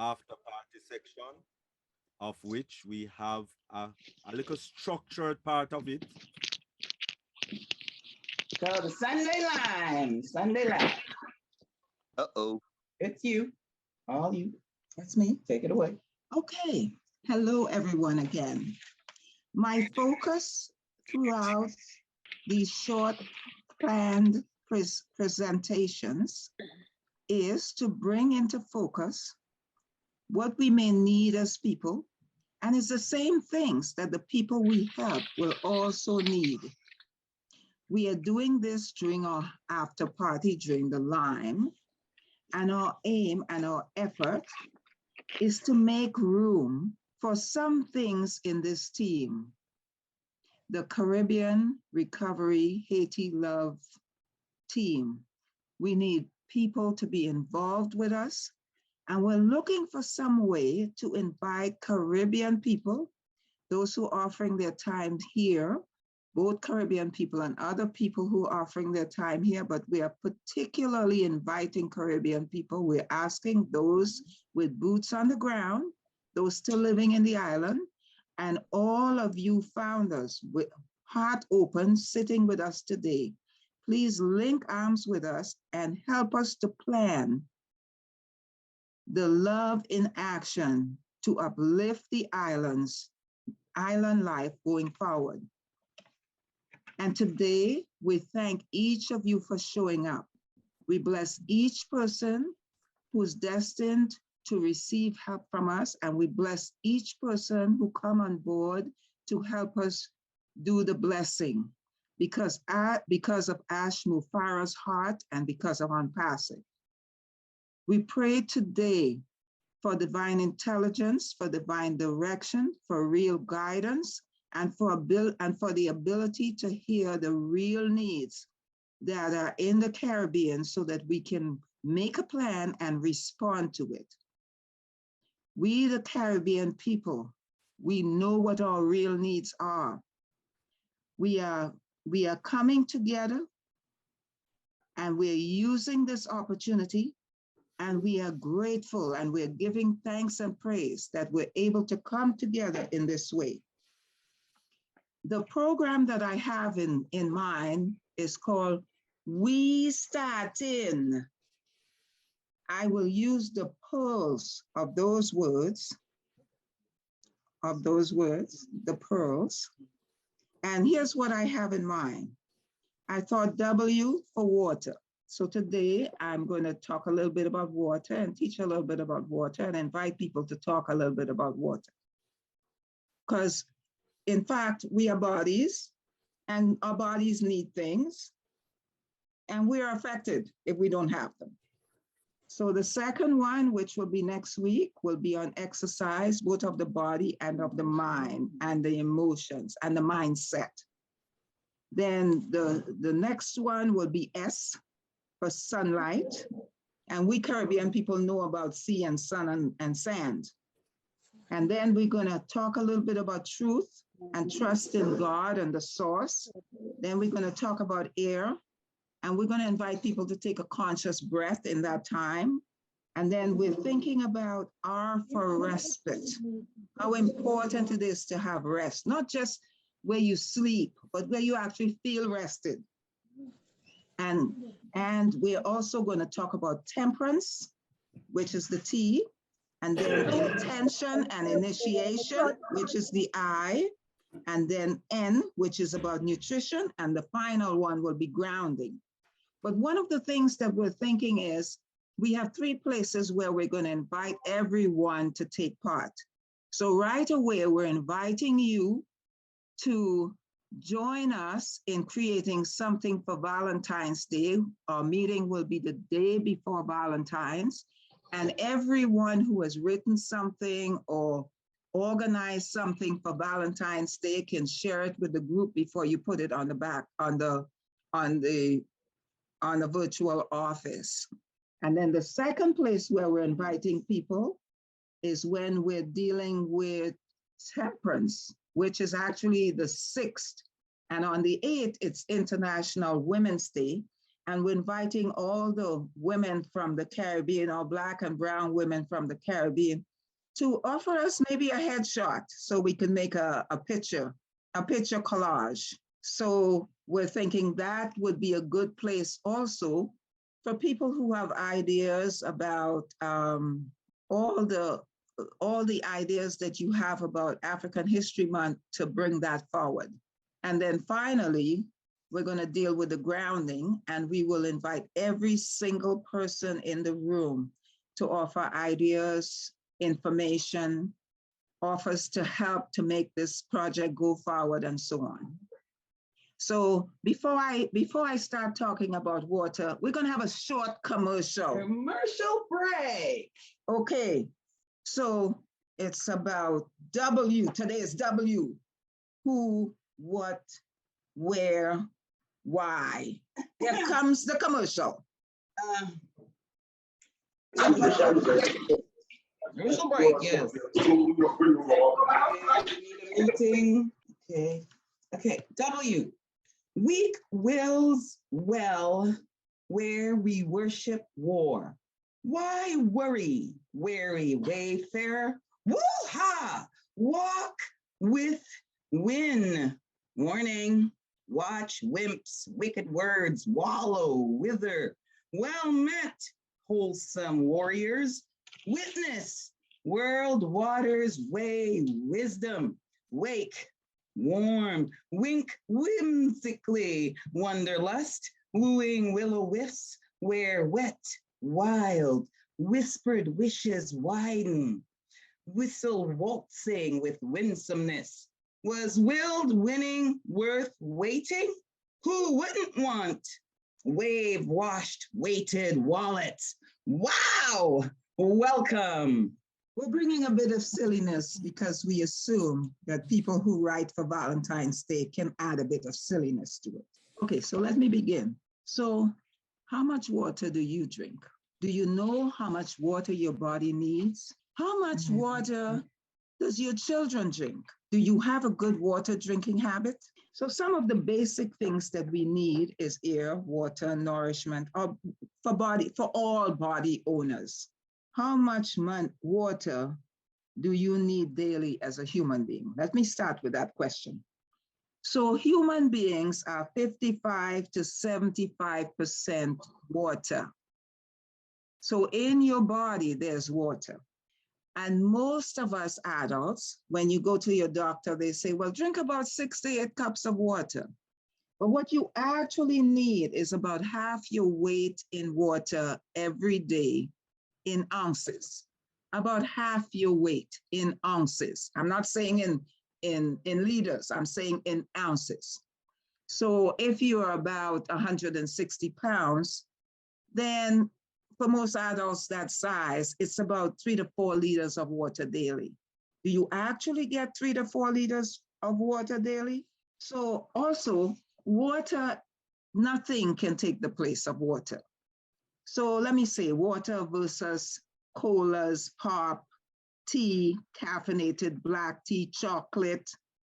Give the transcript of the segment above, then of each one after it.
after party section, of which we have a little structured part of it. So the Sunday line, Sunday line. Uh-oh. It's you, all you. That's me. Take it away. Okay. Hello, everyone, again. My focus throughout these short planned presentations is to bring into focus what we may need as people, and it's the same things that the people we help will also need. We are doing this during our after party during the Lime, and our aim and our effort is to make room for some things in this team. The Caribbean Recovery Haiti Love team. We need people to be involved with us, and we're looking for some way to invite Caribbean people, those who are offering their time here, both Caribbean people and other people who are offering their time here, but we are particularly inviting Caribbean people. We're asking those with boots on the ground, those still living in the island, and all of you founders with heart open, sitting with us today. Please link arms with us and help us to plan the love in action to uplift the island life going forward. And today, we thank each of you for showing up. We bless each person who's destined to receive help from us, and we bless each person who come on board to help us do the blessing because of Ash Mufara's heart and because of UNPASSIVE. We pray today for divine intelligence, for divine direction, for real guidance, and for the ability to hear the real needs that are in the Caribbean so that we can make a plan and respond to it. We, the Caribbean people, we know what our real needs are. We are coming together and we're using this opportunity, and we are grateful and we're giving thanks and praise that we're able to come together in this way. The program that I have in mind is called We Startin'. I will use the pearls of those words, the pearls. And here's what I have in mind. I thought W for water. So today I'm going to talk a little bit about water and teach a little bit about water and invite people to talk a little bit about water. Because in fact, we are bodies and our bodies need things and we are affected if we don't have them. So the second one, which will be next week, will be on exercise, both of the body and of the mind and the emotions and the mindset. Then the next one will be S for sunlight. And we Caribbean people know about sea and sun and sand. And then we're going to talk a little bit about truth and trust in God and the source. Then we're going to talk about air. And we're going to invite people to take a conscious breath in that time. And then we're thinking about R for respite, how important it is to have rest, not just where you sleep, but where you actually feel rested. And we're also going to talk about temperance, which is the T, and then intention and initiation, which is the I, and then N, which is about nutrition, and the final one will be grounding. But one of the things that we're thinking is we have 3 places where we're going to invite everyone to take part. So right away, we're inviting you to join us in creating something for Valentine's Day. Our meeting will be the day before Valentine's, and everyone who has written something or organized something for Valentine's Day can share it with the group before you put it on the back on the virtual office. And then the second place where we're inviting people is when we're dealing with temperance, which is actually the 6th. And on the 8th, it's International Women's Day. And we're inviting all the women from the Caribbean, or Black and brown women from the Caribbean, to offer us maybe a headshot so we can make a picture collage. So we're thinking that would be a good place also for people who have ideas about all the ideas that you have about African History Month, to bring that forward. And then finally, we're going to deal with the grounding, and we will invite every single person in the room to offer ideas, information, offers to help to make this project go forward, and so on. So before I start talking about water, we're going to have a short commercial. Commercial break. Okay, so it's about W. Today is W. Who, what, where, why. Here comes the commercial. Commercial break, yes. Meeting. Okay. W. Weak wills well where we worship war. Why worry, weary wayfarer? Woo-ha! Walk with win. Warning, watch wimps, wicked words, wallow, wither. Well met, wholesome warriors. Witness, world waters weigh wisdom. Wake, warm, wink whimsically, wanderlust, wooing will-o-wisps where wet, wild, whispered wishes widen. Whistle waltzing with winsomeness. Was willed winning worth waiting? Who wouldn't want? Wave-washed, weighted wallets. Wow! Welcome. We're bringing a bit of silliness because we assume that people who write for Valentine's Day can add a bit of silliness to it. Okay, so let me begin. So how much water do you drink? Do you know how much water your body needs? How much water does your children drink? Do you have a good water drinking habit? So some of the basic things that we need is air, water, nourishment, for all body owners. How much water do you need daily as a human being? Let me start with that question. So human beings are 55 to 75% water. So in your body, there's water. And most of us adults, when you go to your doctor, they say, well, drink about 6 to 8 cups of water. But what you actually need is about half your weight in water every day in ounces, about half your weight in ounces. I'm not saying in liters, I'm saying in ounces. So if you're about 160 pounds, then for most adults that size, it's about 3 to 4 liters of water daily. Do you actually get 3 to 4 liters of water daily? So also, water, nothing can take the place of water. So let me say water versus colas, pop, tea, caffeinated black tea, chocolate,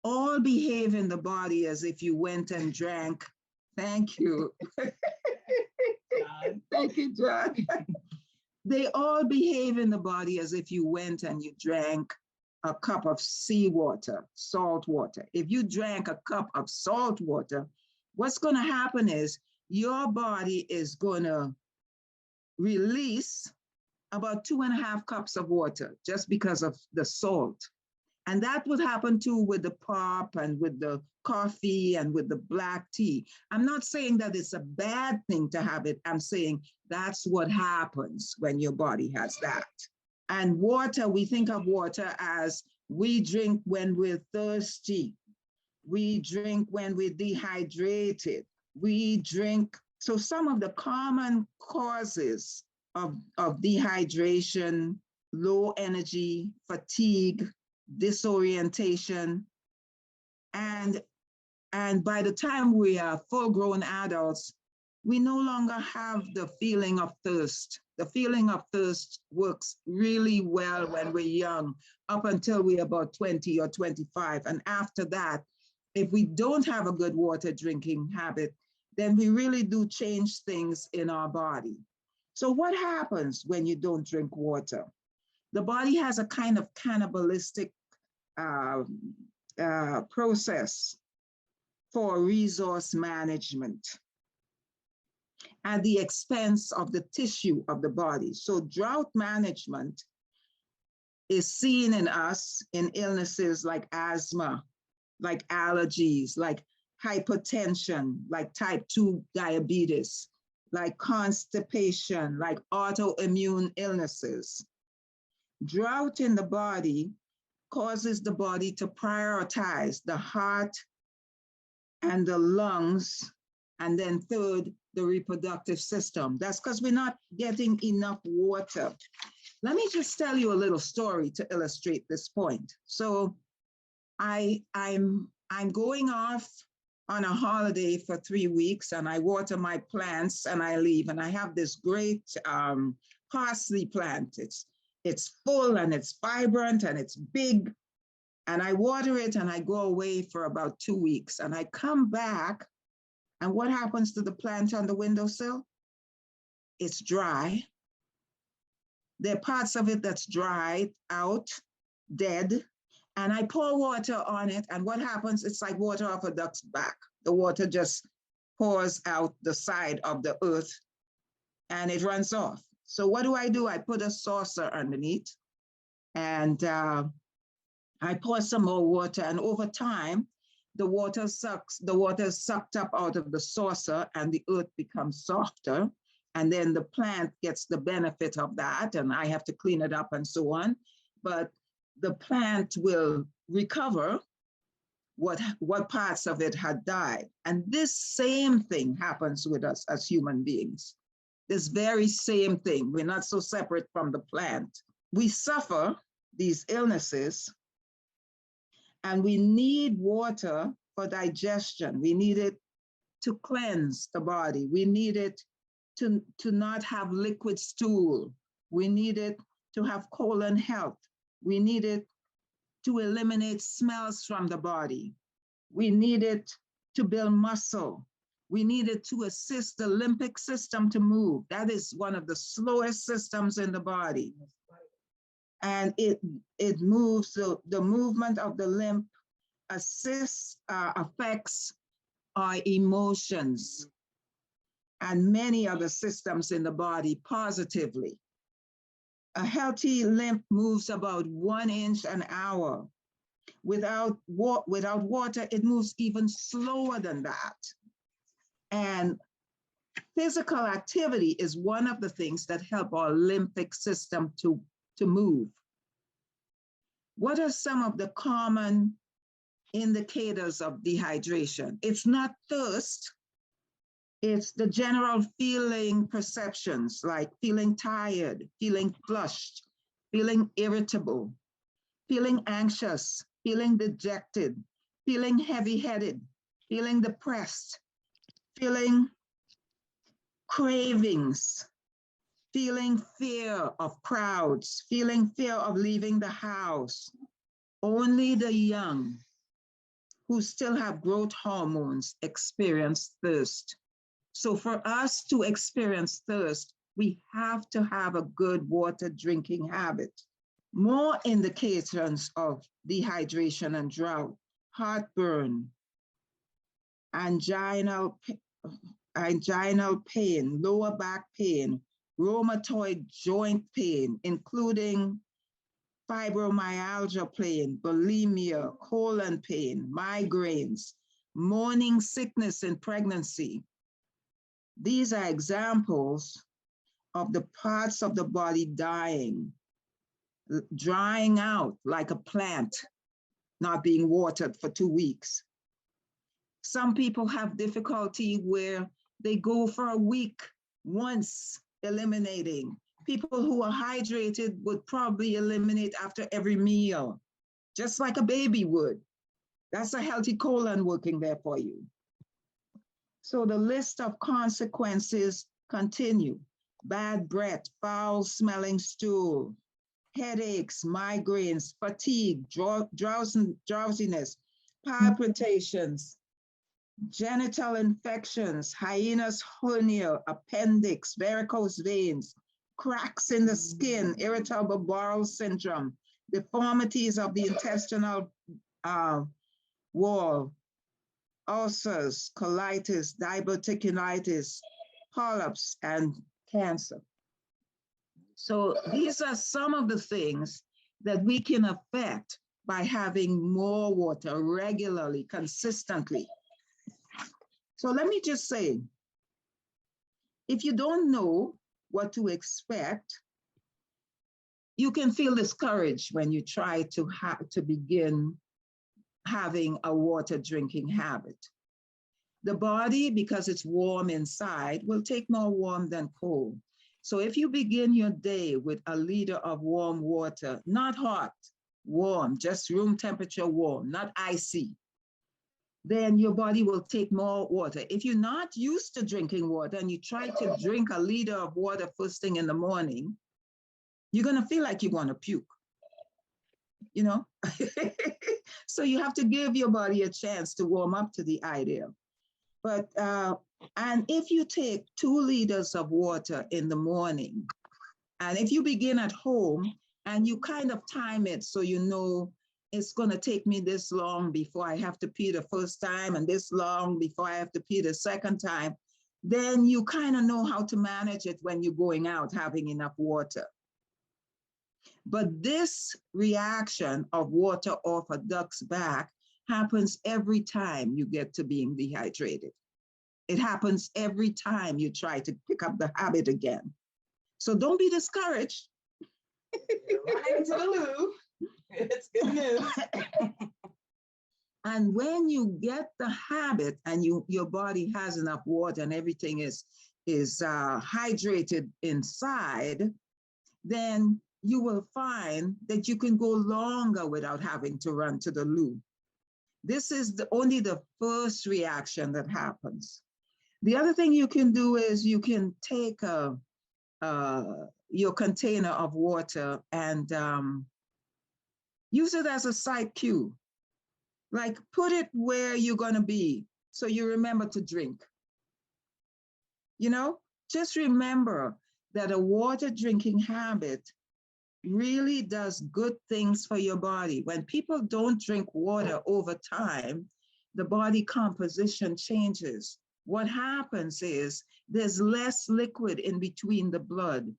all behave in the body as if you went and drank. Thank you. Thank you, John. They all behave in the body as if you went and you drank a cup of seawater, salt water. If you drank a cup of salt water, what's going to happen is your body is going to release about 2.5 cups of water just because of the salt. And that would happen too with the pop and with the coffee and with the black tea. I'm not saying that it's a bad thing to have it. I'm saying that's what happens when your body has that. And water, we think of water as we drink when we're thirsty. We drink when we're dehydrated. We drink. So some of the common causes of dehydration, low energy, fatigue, disorientation, and by the time we are full-grown adults, we no longer have the feeling of thirst. The feeling of thirst works really well when we're young, up until we're about 20 or 25. And after that, if we don't have a good water drinking habit, then we really do change things in our body. So what happens when you don't drink water? The body has a kind of cannibalistic process for resource management at the expense of the tissue of the body. So drought management is seen in us in illnesses like asthma, like allergies, like hypertension, like type 2 diabetes, like constipation, like autoimmune illnesses. Drought in the body causes the body to prioritize the heart and the lungs, and then third, the reproductive system. That's because we're not getting enough water. Let me just tell you a little story to illustrate this point. So I'm going off on a holiday for 3 weeks, and I water my plants and I leave, and I have this great parsley plant. It's full and it's vibrant and it's big, and I water it and I go away for about 2 weeks, and I come back, and what happens to the plant on the windowsill? It's dry. There are parts of it that's dried out, dead, and I pour water on it, and what happens? It's like water off a duck's back. The water just pours out the side of the earth and it runs off. So what do? I put a saucer underneath, and I pour some more water, and over time, the water is sucked up out of the saucer and the earth becomes softer. And then the plant gets the benefit of that, and I have to clean it up and so on. But the plant will recover what parts of it had died. And this same thing happens with us as human beings. This very same thing. We're not so separate from the plant. We suffer these illnesses, and we need water for digestion. We need it to cleanse the body. We need it to not have liquid stool. We need it to have colon health. We need it to eliminate smells from the body. We need it to build muscle. We need it to assist the limbic system to move. That is one of the slowest systems in the body. And it moves, the movement of the limb affects our emotions and many other systems in the body positively. A healthy limb moves about 1 inch an hour. Without water, it moves even slower than that. And physical activity is one of the things that help our limbic system to move. What are some of the common indicators of dehydration? It's not thirst. It's the general feeling perceptions, like feeling tired, feeling flushed, feeling irritable, feeling anxious, feeling dejected, feeling heavy-headed, feeling depressed, feeling cravings, feeling fear of crowds, feeling fear of leaving the house. Only the young who still have growth hormones experience thirst. So for us to experience thirst, we have to have a good water drinking habit. More indications of dehydration and drought: heartburn, anginal pain, lower back pain, rheumatoid joint pain, including fibromyalgia pain, bulimia, colon pain, migraines, morning sickness in pregnancy. These are examples of the parts of the body dying, drying out like a plant, not being watered for 2 weeks. Some people have difficulty where they go for a week once eliminating. People who are hydrated would probably eliminate after every meal, just like a baby would. That's a healthy colon working there for you. So the list of consequences continue: bad breath, foul smelling stool, headaches, migraines, fatigue, drowsiness, palpitations, genital infections, hyanus hernia, appendix, varicose veins, cracks in the skin, irritable bowel syndrome, deformities of the intestinal wall, ulcers, colitis, diverticulitis, polyps, and cancer. So these are some of the things that we can affect by having more water regularly, consistently. So let me just say, if you don't know what to expect, you can feel discouraged when you try to begin having a water drinking habit. The body, because it's warm inside, will take more warm than cold. So if you begin your day with a liter of warm water, not hot, warm, just room temperature warm, not icy, then your body will take more water. If you're not used to drinking water and you try to drink a liter of water first thing in the morning, you're gonna feel like you wanna puke, you know? So you have to give your body a chance to warm up to the idea. But, and if you take 2 liters of water in the morning, and if you begin at home and you kind of time it so you know it's going to take me this long before I have to pee the first time and this long before I have to pee the second time, then you kind of know how to manage it when you're going out having enough water. But this reaction of water off a duck's back happens every time you get to being dehydrated. It happens every time you try to pick up the habit again. So don't be discouraged. Right to the loo. It's good news. And when you get the habit and your body has enough water and everything is hydrated inside, then you will find that you can go longer without having to run to the loo. This is only the first reaction that happens. The other thing you can do is you can take your container of water and use it as a sight cue. Like put it where you're gonna be so you remember to drink. You know, just remember that a water drinking habit really does good things for your body. When people don't drink water over time, the body composition changes. What happens is there's less liquid in between the blood,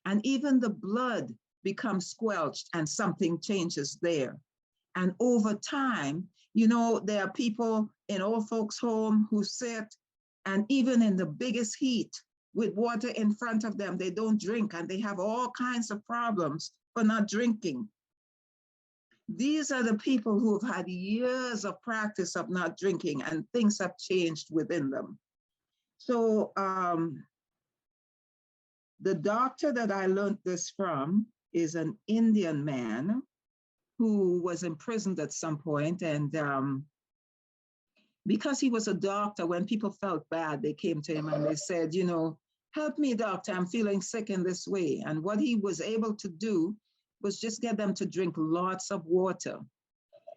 and even the blood becomes squelched and something changes there. And over time, you know, there are people in old folks' home who sit, and even in the biggest heat with water in front of them, they don't drink and they have all kinds of problems for not drinking. These are the people who have had years of practice of not drinking and things have changed within them. So the doctor that I learned this from is an Indian man who was imprisoned at some point, and because he was a doctor, when people felt bad, they came to him and they said, you know, help me, doctor, I'm feeling sick in this way. And what he was able to do was just get them to drink lots of water.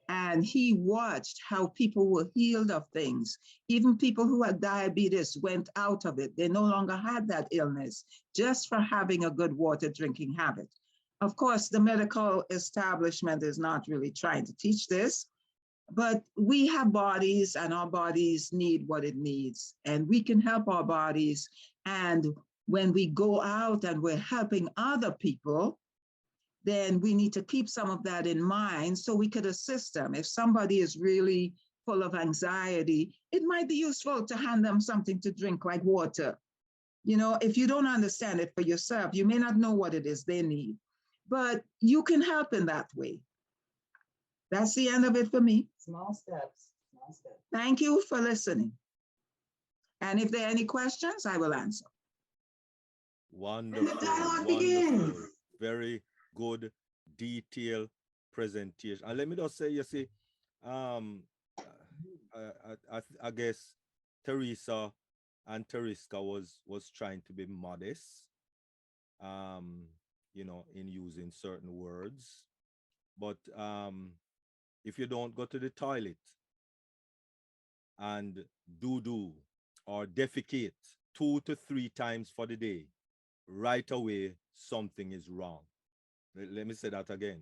And he watched how people were healed of things. Even people who had diabetes went out of it. They no longer had that illness just for having a good water drinking habit. Of course, the medical establishment is not really trying to teach this, but we have bodies and our bodies need what it needs, and we can help our bodies. And when we go out and we're helping other people, then we need to keep some of that in mind so we could assist them. If somebody is really full of anxiety, it might be useful to hand them something to drink like water. You know, if you don't understand it for yourself, you may not know what it is they need, but you can help in that way. That's the end of it for me. Small steps, small steps. Thank you for listening. And if there are any questions, I will answer. Wonderful, dialogue wonderful. begins. Very good, detailed presentation. And let me just say, you see, I guess Theresa and Tereska was trying to be modest, you know, in using certain words. But if you don't go to the toilet, and do or defecate 2 to 3 times for the day, right away something is wrong. Let me say that again.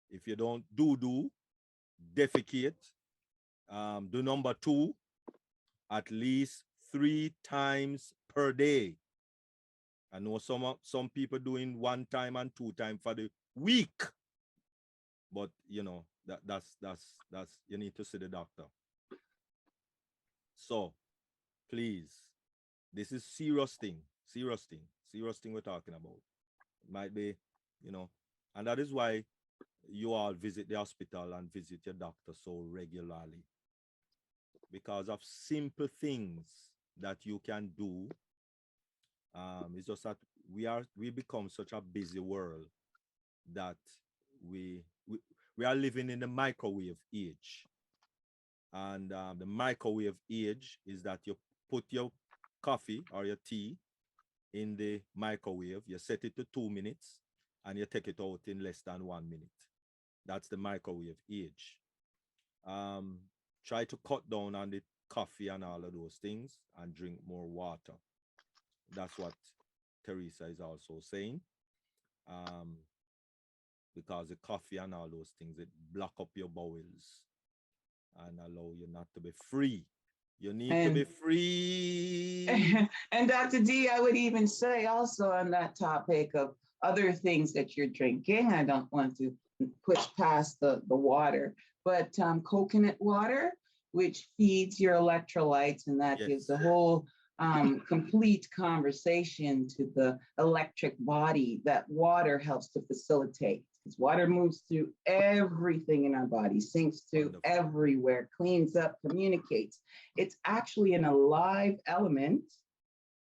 If you don't do, defecate, do number 2 at least 3 times per day. I know some people doing 1 time and 2 times for the week, but you know that's you need to see the doctor. So please, this is serious thing we're talking about. It might be, you know, and that is why you all visit the hospital and visit your doctor so regularly, because of simple things that you can do. It's just that we become such a busy world that we are living in the microwave age. And the microwave age is that you put your coffee or your tea in the microwave, you set it to 2 minutes, and you take it out in less than 1 minute. That's the microwave age. Try to cut down on the coffee and all of those things and drink more water. That's what Theresa is also saying. Because the coffee and all those things, it block up your bowels and allow you not to be free. You need to be free. And Dr. D, I would even say also on that topic of other things that you're drinking, I don't want to push past the water, but coconut water, which feeds your electrolytes, and that gives a whole complete conversation to the electric body that water helps to facilitate. Because water moves through everything in our body, sinks through everywhere, cleans up, communicates. It's actually an alive element.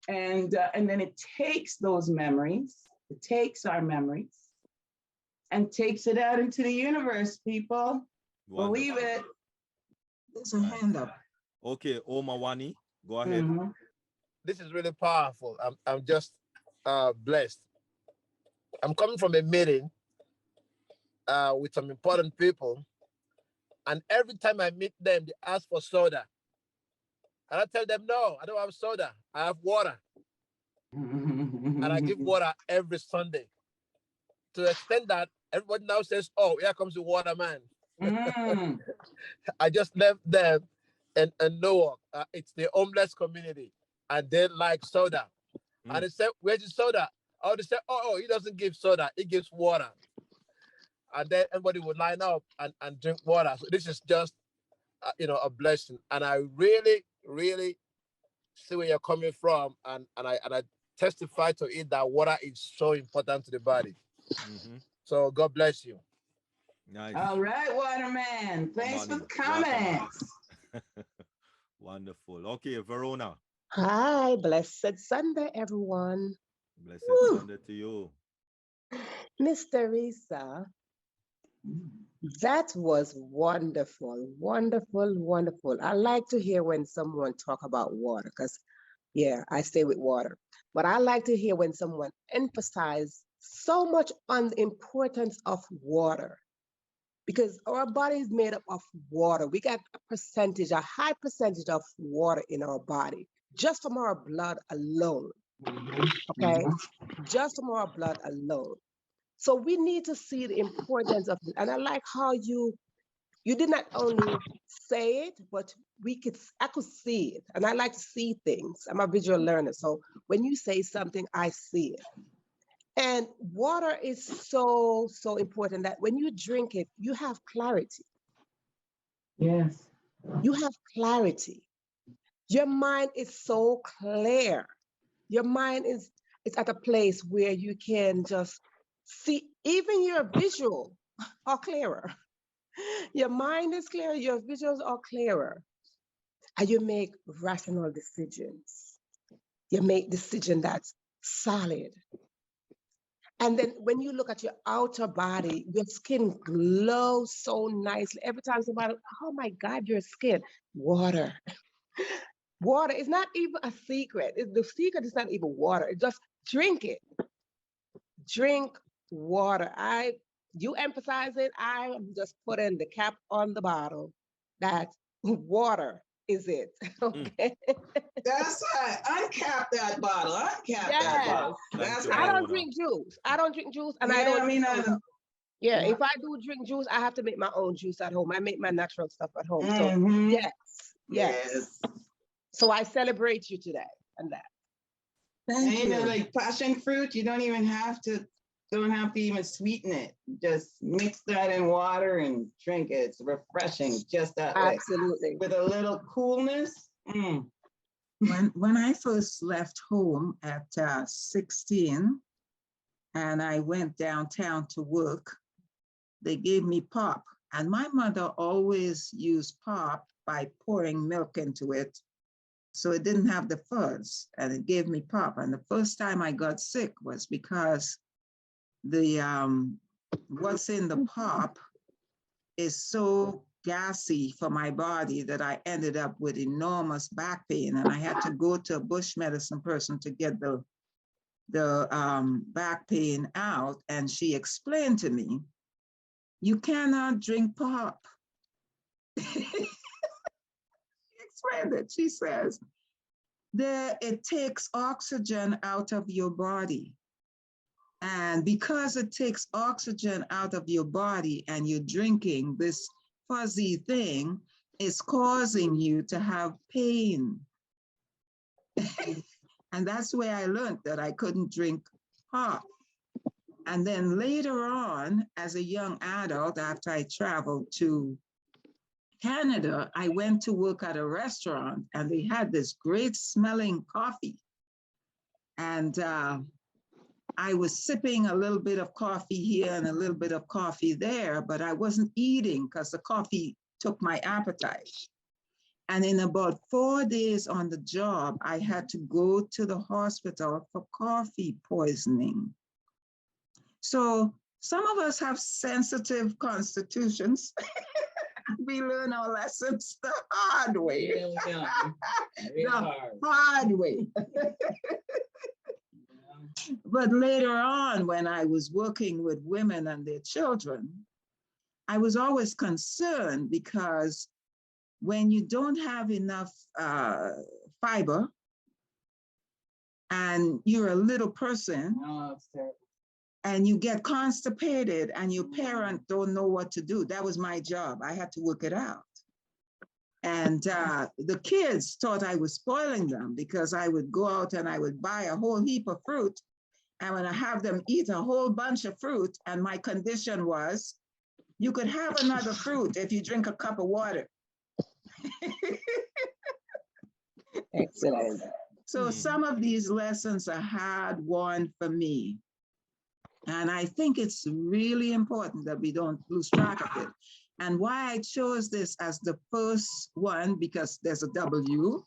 And then it takes those memories, it takes our memories and takes it out into the universe, people. Wonderful. Believe it. There's a hand up. Okay, Oma Wani, go ahead. Mm-hmm. This is really powerful. I'm just blessed. I'm coming from a meeting with some important people, and every time I meet them, they ask for soda. And I tell them, no, I don't have soda. I have water. And I give water every Sunday. To the extent that everybody now says, oh, here comes the water man. I just left them in Newark. It's the homeless community, and they like soda. And they said, where's the soda? Oh, they said, oh, he doesn't give soda. He gives water. And then everybody would line up and drink water. So this is just, a blessing. And I really, really see where you're coming from. And I testify to it that water is so important to the body. Mm-hmm. So God bless you. Nice. All right, Waterman. Thanks for the comments. Wonderful. Okay, Verona. Hi, blessed Sunday, everyone. Blessed Sunday to you. Miss Theresa, that was wonderful, wonderful, wonderful. I like to hear when someone talk about water because, I stay with water. But I like to hear when someone emphasize so much on the importance of water because our body is made up of water. We got a high percentage of water in our body just from our blood alone. Okay, just from our blood alone. So we need to see the importance of it. And I like how you did not only say it, but I could see it. And I like to see things. I'm a visual learner. So when you say something, I see it. And water is so, so important that when you drink it, you have clarity. Yes. You have clarity. Your mind is so clear. Your mind is at a place where you can just see, even your visual are clearer. Your mind is clear, your visuals are clearer. And you make rational decisions. You make decisions that's solid. And then when you look at your outer body, your skin glows so nicely. Every time somebody, oh my God, your skin, water. Water is not even a secret. The secret is not even water. It's just drink it. Drink water. You emphasize it. I am just putting the cap on the bottle. That's water. is it. Okay. That's right. Uncap that bottle. Uncap that Yes. bottle. Thank That's you, I right. don't Mona. drink juice. I don't drink juice, and I Yeah, don't I mean, drink soda. Yeah, yeah. if I do drink juice, I have to make my own juice at home. I make my natural stuff at home. So Mhm. yes, yes. Yes. So I celebrate you today and that. And Thank Thank you know, you. like passion fruit, you don't have to even sweeten it. Just mix that in water and drink it. It's refreshing just that way. Absolutely. With a little coolness. When I first left home at 16 and I went downtown to work, they gave me pop. And my mother always used pop by pouring milk into it. So it didn't have the fuzz, and it gave me pop. And the first time I got sick was because the what's in the pop is so gassy for my body that I ended up with enormous back pain, and I had to go to a bush medicine person to get the back pain out. And she explained to me, you cannot drink pop. She explained it. She says, it takes oxygen out of your body. And because it takes oxygen out of your body and you're drinking this fuzzy thing, it's causing you to have pain. And that's where I learned that I couldn't drink pop. And then later on, as a young adult, after I traveled to Canada, I went to work at a restaurant and they had this great smelling coffee. And I was sipping a little bit of coffee here and a little bit of coffee there, but I wasn't eating because the coffee took my appetite. And in about 4 days on the job, I had to go to the hospital for coffee poisoning. So some of us have sensitive constitutions. We learn our lessons the hard way. The hard way. But later on, when I was working with women and their children, I was always concerned because when you don't have enough fiber and you're a little person and you get constipated and your parent don't know what to do, that was my job. I had to work it out. And the kids thought I was spoiling them because I would go out and I would buy a whole heap of fruit. And when I have them eat a whole bunch of fruit, and my condition was, you could have another fruit if you drink a cup of water. Excellent. So some of these lessons are hard-won for me. And I think it's really important that we don't lose track of it. And why I chose this as the first one, because there's a W,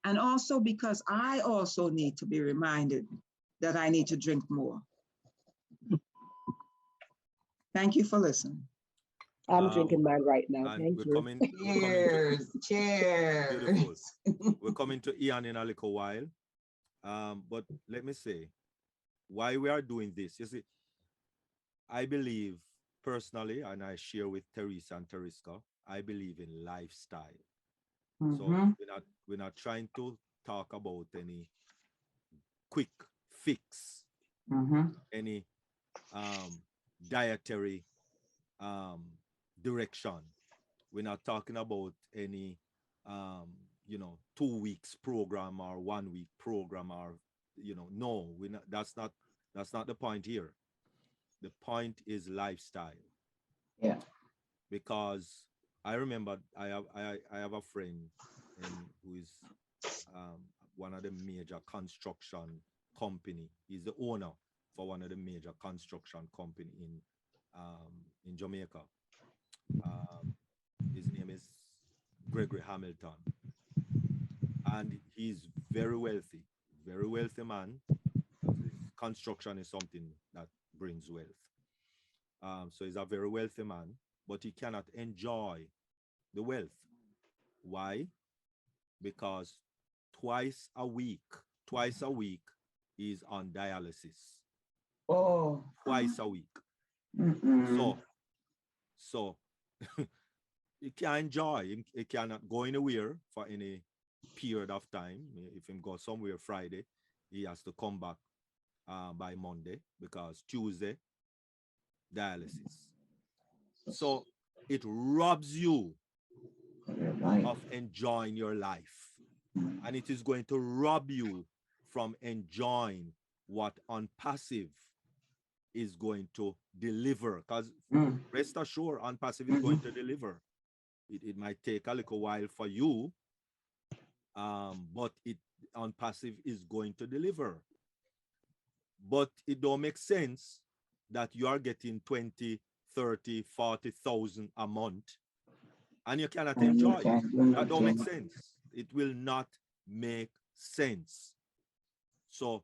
and also because I also need to be reminded that I need to drink more. Thank you for listening. I'm drinking mine right now. And Thank you. Cheers. Cheers. Beautiful. We're coming to Ian in a little while. But let me say why we are doing this. You see, I believe personally, and I share with Theresa and Tereska, I believe in lifestyle. So we're not trying to talk about any quick fix, any dietary direction. We're not talking about any 2 weeks program or 1 week program, or no, we're not, that's not the point here. The point is lifestyle. Yeah. Because I remember I have a friend who is one of the major construction company. He's the owner for one of the major construction company in Jamaica. His name is Gregory Hamilton, and he's very wealthy man. Construction is something that brings wealth. So he's a very wealthy man, but he cannot enjoy the wealth. Why? Because twice a week, he's on dialysis. Twice a week. So he can enjoy. He cannot go anywhere for any period of time. If him go somewhere Friday, he has to come back by Monday because Tuesday, dialysis. So it robs you of enjoying your life. And it is going to rob you from enjoying what Unpassive is going to deliver. Because rest assured, Unpassive is going to deliver. It might take a little while for you, but Unpassive is going to deliver. But it don't make sense that you are getting 20, 30, 40,000 a month and you cannot enjoy it. That don't make sense. It will not make sense. So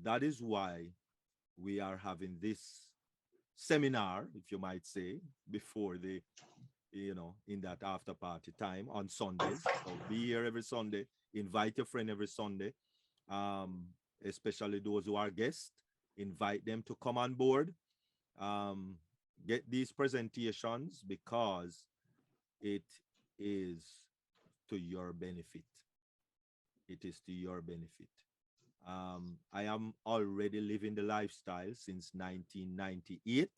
that is why we are having this seminar, if you might say, before the, in that after party time on Sundays. So be here every Sunday, invite your friend every Sunday, especially those who are guests, invite them to come on board, get these presentations because it is to your benefit. It is to your benefit. I am already living the lifestyle since 1998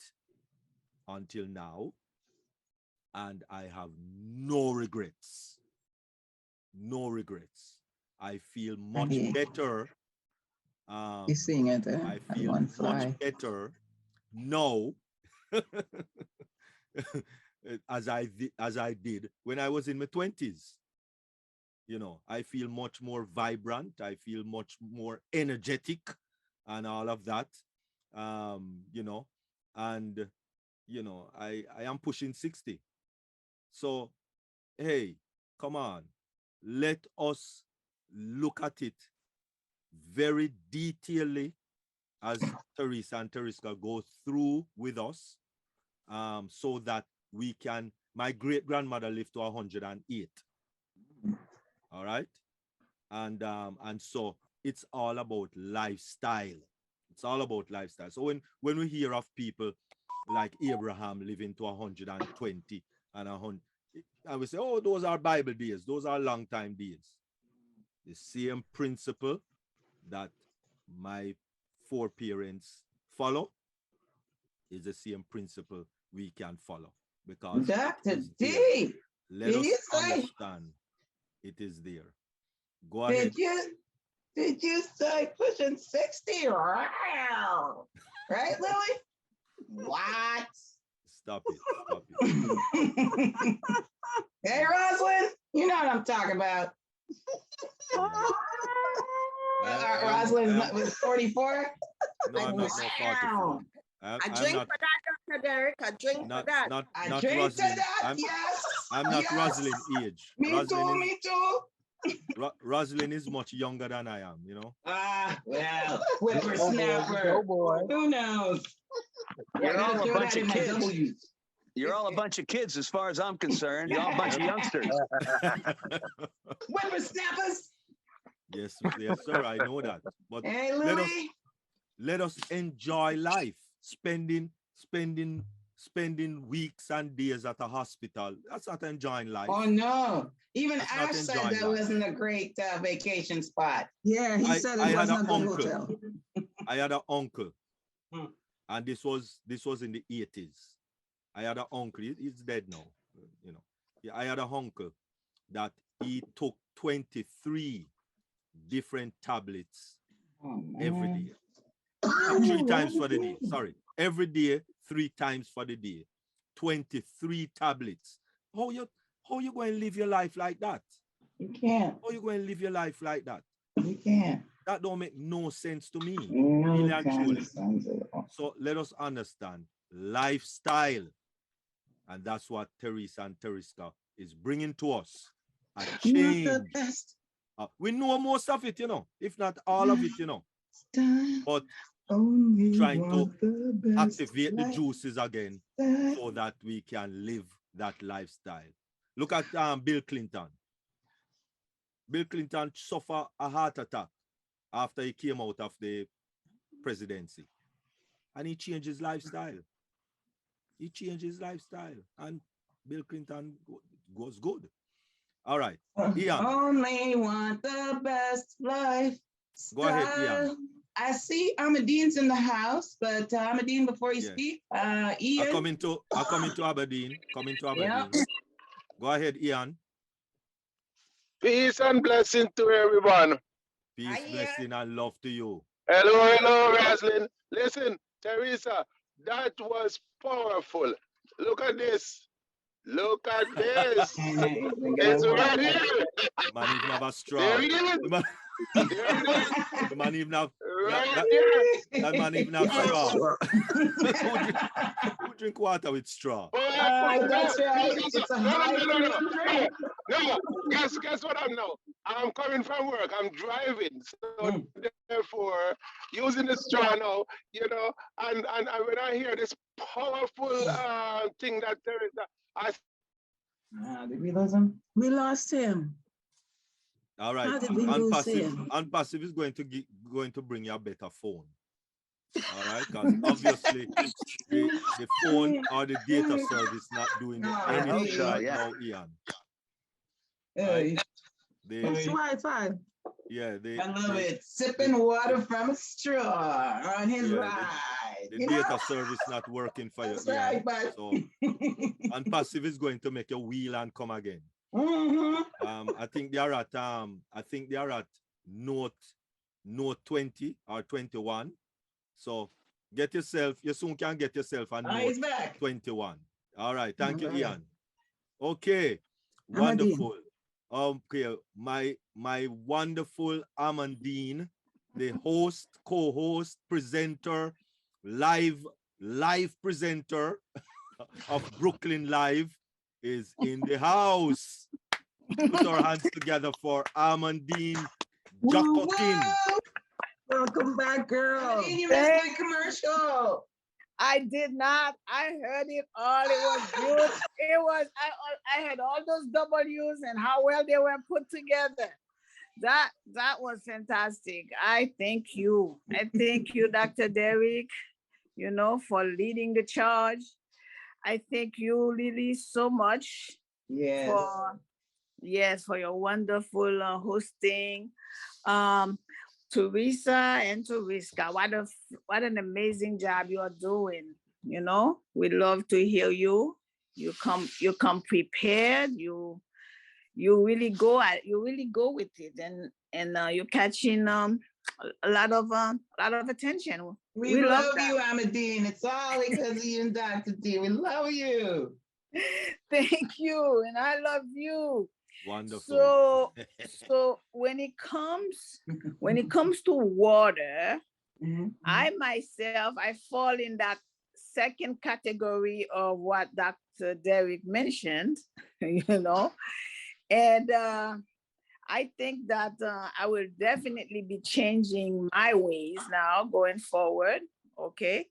until now, and I have no regrets. No regrets. I feel much better. You're seeing it, I feel much better now as I did when I was in my 20s. I feel much more vibrant. I feel much more energetic and all of that. I am pushing 60. So, hey, come on. Let us look at it very detailedly as Theresa and Tereska go through with us, so that we can, my great-grandmother lived to 108. All right. And so it's all about lifestyle. It's all about lifestyle. So when we hear of people like Abraham living to 120 and 100, and we say, oh, those are Bible days. Those are long time days. The same principle that my foreparents follow is the same principle we can follow, because Dr. D, let us understand it is there. Go ahead. Did you say pushing 60? Wow. Right, Lily? What? Stop it. Hey, Rosalind, you know what I'm talking about. Rosalind was 44? No, I'm not 44. I drink for that, Dr. Derek. I drink for that. I drink Rosalind. to that, yes. I'm not yes. Rosalind age. Me too. Rosalind is much younger than I am, Well, whippersnapper. Who knows? You're all a bunch of kids. You're all a bunch of kids as far as I'm concerned. You're all a bunch of youngsters. Whippersnappers. Yes, sir, I know that. But hey, Louis. Let us enjoy life. Spending weeks and days at a hospital. That's not enjoying life. Oh no. Even That's Ash said that wasn't a great vacation spot. Yeah, he said it wasn't a good hotel. I had an uncle. And this was in the 80s. I had an uncle, he's dead now, I had an uncle that he took 23 different tablets every day. 3 times for the day. Sorry. Every day, 3 times for the day. 23 tablets. How you going to live your life like that? You can't. How you going to live your life like that? You can't. That don't make no sense to me. No really and truly. sense at all. So let us understand lifestyle. And that's what Theresa and Tereska is bringing to us. A change. Not the best. We know most of it, if not all of it, But only trying to activate the juices again so that we can live that lifestyle. Look at Bill Clinton. Bill Clinton suffered a heart attack after he came out of the presidency. And he changed his lifestyle. He changed his lifestyle. And Bill Clinton goes good. All right, Ian. Only want the best life. Go ahead, Ian. I see Ahmadine's in the house, but Ahmadine, before you speak, Ian. I come into Aberdeen. Yeah. Go ahead, Ian. Peace and blessing to everyone. Peace, blessing, and love to you. Hello, Roslyn. Listen, Teresa, that was powerful. Look at this. Look at this. It's right here. The man even have a straw. There it is. The man even have Right that man even have straw. Who drink water with straw? That's right. It's a No. Guess what I'm now? I'm coming from work. I'm driving. So therefore, using the straw now, you know, and when I hear this powerful thing that Theresa, did we lose him? We lost him. All right. How did we lose him? Unpassive is going to bring you a better phone. All right, because obviously the phone or the data service not doing anything right now, Ian. Right? It's Wi-Fi. Yeah, I love it. Sipping water from a straw on his ride. The data service not working for you. Right, so Unpassive is going to make you wheel and come again. I think they are at Note 20 or 21. So you soon can get yourself a Note 21. All right, thank you, Ian. Okay, wonderful. Okay, my wonderful Amandine, the host, co-host, presenter, live presenter of Brooklyn Live, is in the house. Put our hands together for Amandine Jacokin. Welcome back, girl. You missed my commercial. I did not. I heard it all. It was good. It was. I had all those W's and how well they were put together. That was fantastic. I thank you. I thank you, Dr. Derek, you know, for leading the charge. I thank you, Lily, so much. Yes. For your wonderful hosting. Theresa and Tereska, what an amazing job you are doing. You know, we love to hear you. You come prepared. You really go with it, and you're catching a lot of attention. We love you, Amadine. It's all because of you and Dr. D. We love you. Thank you, and I love you. Wonderful. So when it comes to water, I myself, I fall in that second category of what Dr. Derek mentioned, you know, and I think that I will definitely be changing my ways now going forward, okay?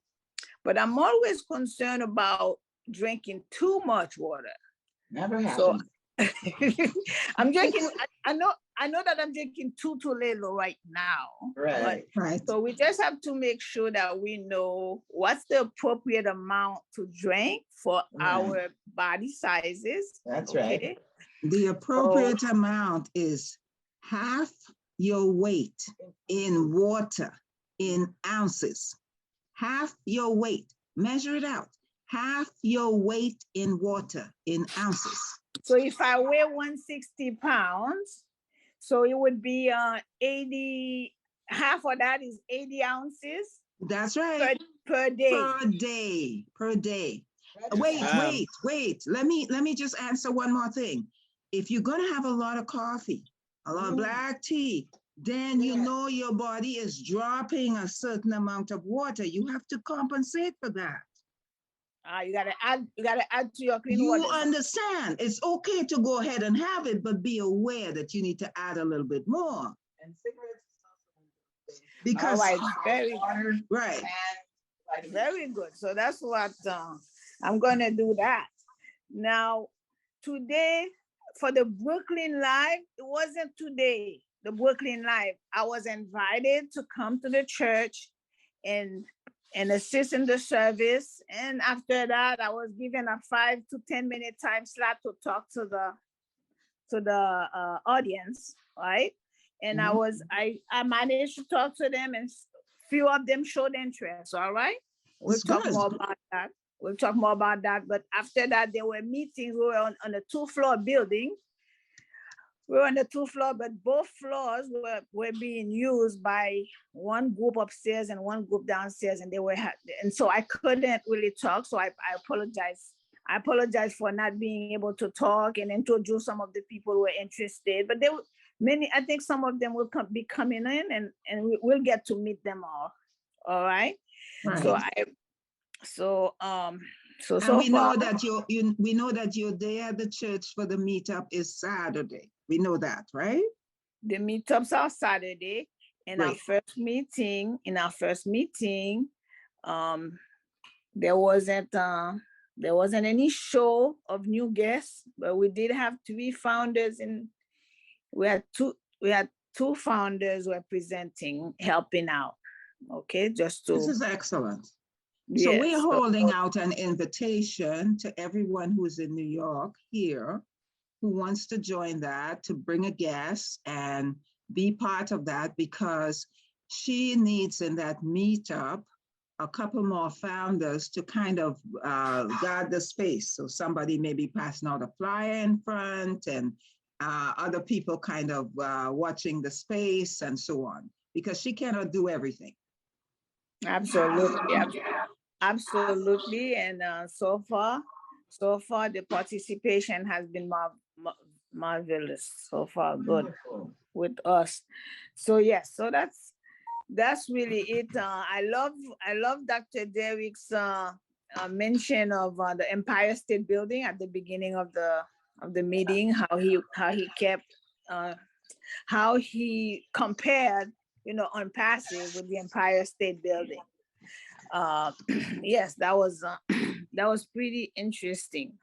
But I'm always concerned about drinking too much water. Never happened. So I'm drinking, I know that I'm drinking too little right now. Right. So we just have to make sure that we know what's the appropriate amount to drink for our body sizes. That's right. The appropriate amount is half your weight in water in ounces. Half your weight. Measure it out. Half your weight in water in ounces. So if I weigh 160 pounds, so it would be 80, half of that is 80 ounces. That's right. Per day. Per day. Wait. Let me just answer one more thing. If you're gonna have a lot of coffee, a lot of black tea, then you know your body is dropping a certain amount of water. You have to compensate for that. You gotta add to your clean water. You understand? It's okay to go ahead and have it, but be aware that you need to add a little bit more. And cigarettes. Because very good. So that's what I'm gonna do that. Now, today for the Brooklyn Live, it wasn't today. The Brooklyn Live, I was invited to come to the church and and assist in the service. And after that, I was given a 5 to 10 minute time slot to talk to the audience, right? And I managed to talk to them, and few of them showed interest. All right, we'll talk more about that. We'll talk more about that. But after that, there were meetings. We were on a 2-floor building. We were on the 2th floor, but both floors were being used by one group upstairs and one group downstairs, and and so I couldn't really talk. So I apologize. I apologize for not being able to talk and introduce some of the people who were interested. But there were many. I think some of them will be coming in, and we'll get to meet them all. All right. Right. So we know that we know that your day at the church for the meetup is Saturday. We know that, right? The meetups are Saturday. In our first meeting, there wasn't any show of new guests, but we did have 3 founders, and we had two founders who are presenting, helping out. Okay, just to. This is excellent. Yes, so we're holding out an invitation to everyone who's in New York here who wants to join that, to bring a guest and be part of that, because she needs in that meetup a couple more founders to kind of guard the space. So somebody may be passing out a flyer in front, and other people kind of watching the space and so on, because she cannot do everything. Absolutely. Absolutely. And so far the participation has been marvelous. So far, good with us. So yes, so that's really it. I love Dr. Derek's mention of the Empire State Building at the beginning of the meeting, how he compared, Unpassive with the Empire State Building. Yes, that was pretty interesting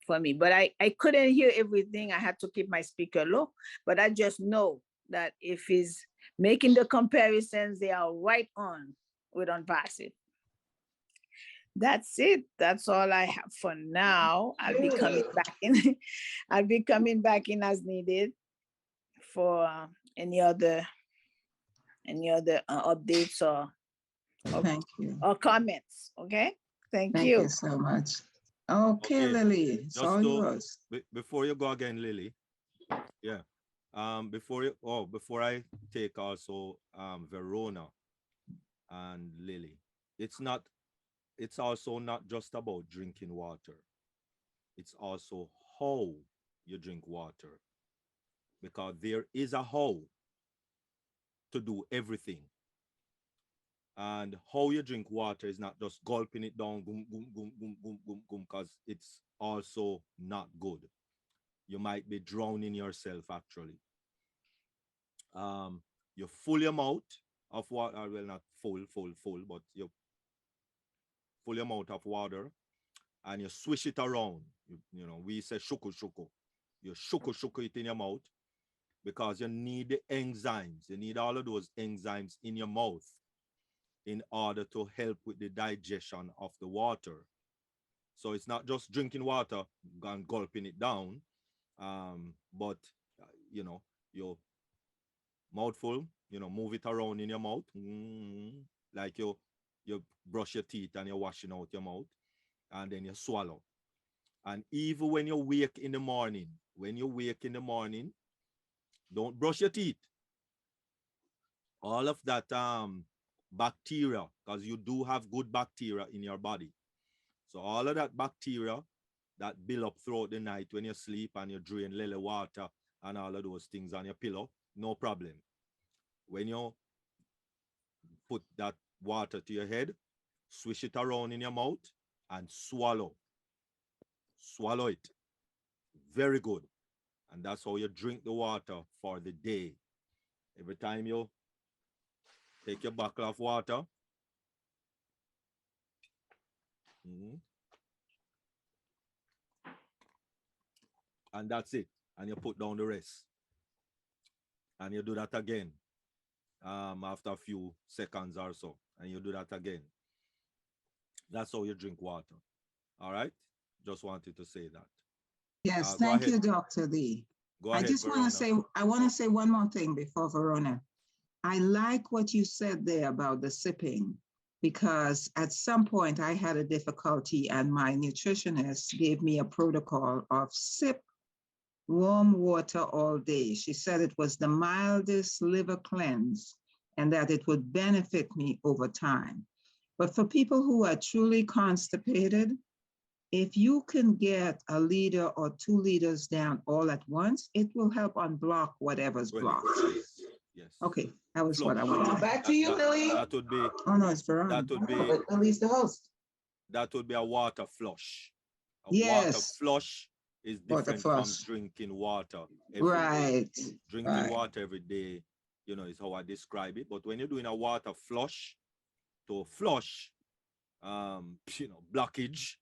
for me, but I couldn't hear everything. I had to keep my speaker low, but I just know that if he's making the comparisons, they are right on with Unpassive. That's it. That's all I have for now. I'll be coming back in. I'll be coming back in as needed for any other updates or Thank you. Or comments. Okay. Thank you. You. Thank you so much. Okay, Lily, it's all yours. Before you go again, Lily. Yeah. Before I take also Verona and Lily. It's also not just about drinking water. It's also how you drink water. Because there is a how to do everything. And how you drink water is not just gulping it down, boom, boom, boom, boom, boom, boom, boom, because it's also not good. You might be drowning yourself, actually. You fill your mouth of water, well, not full, but you fill your mouth of water and you swish it around. We say shuku shuku. You shuku it in your mouth because you need the enzymes. You need all of those enzymes in your mouth in order to help with the digestion of the water. So it's not just drinking water and gulping it down, but your mouthful, move it around in your mouth, like you brush your teeth and you're washing out your mouth, and then you swallow. And even when you wake in the morning, don't brush your teeth. All of that bacteria, because you do have good bacteria in your body. So all of that bacteria that build up throughout the night when you sleep and you drain lily water and all of those things on your pillow, no problem. When you put that water to your head, swish it around in your mouth and swallow. Swallow it. Very good. And that's how you drink the water for the day. Every time you take your bucket of water, and that's it. And you put down the rest. And you do that again after a few seconds or so. And you do that again. That's how you drink water. All right? Just wanted to say that. Yes, Go thank ahead. you, Dr. Lee. Go I ahead, just want to Verona. say, I want to say one more thing before Verona. I like what you said there about the sipping, because at some point I had a difficulty and my nutritionist gave me a protocol of sip warm water all day. She said it was the mildest liver cleanse and that it would benefit me over time. But for people who are truly constipated, if you can get a liter or 2 liters down all at once, it will help unblock whatever's blocked. Yes. Okay, that was Flush. what I wanted. Back to you, Lily. That would be. Oh no, it's Veronica. That would be. But Lily's the host. That would be a water flush. A water Yes. flush is Water different from flush. drinking water every day. Right. Drinking Right. water every day, you know, is how I describe it. But when you're doing a water flush, to flush, you know, blockage,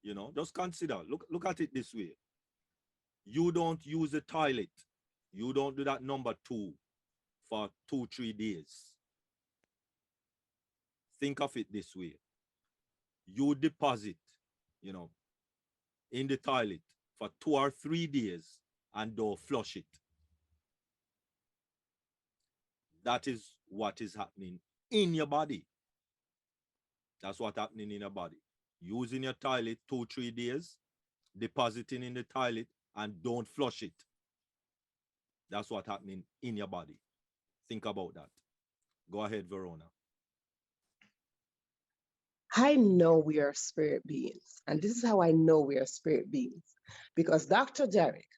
you know, just consider, look at it this way. You don't use the toilet. You don't do that number 2 for 2-3 days. Think of it this way. You deposit, you know, in the toilet for 2 or 3 days and don't flush it. That is what is happening in your body. That's what's happening in your body. Using your toilet 2-3 days, depositing in the toilet, and don't flush it. That's what's happening in your body. Think about that. Go ahead, Verona. I know we are spirit beings. And this is how I know we are spirit beings. Because Dr. Derek,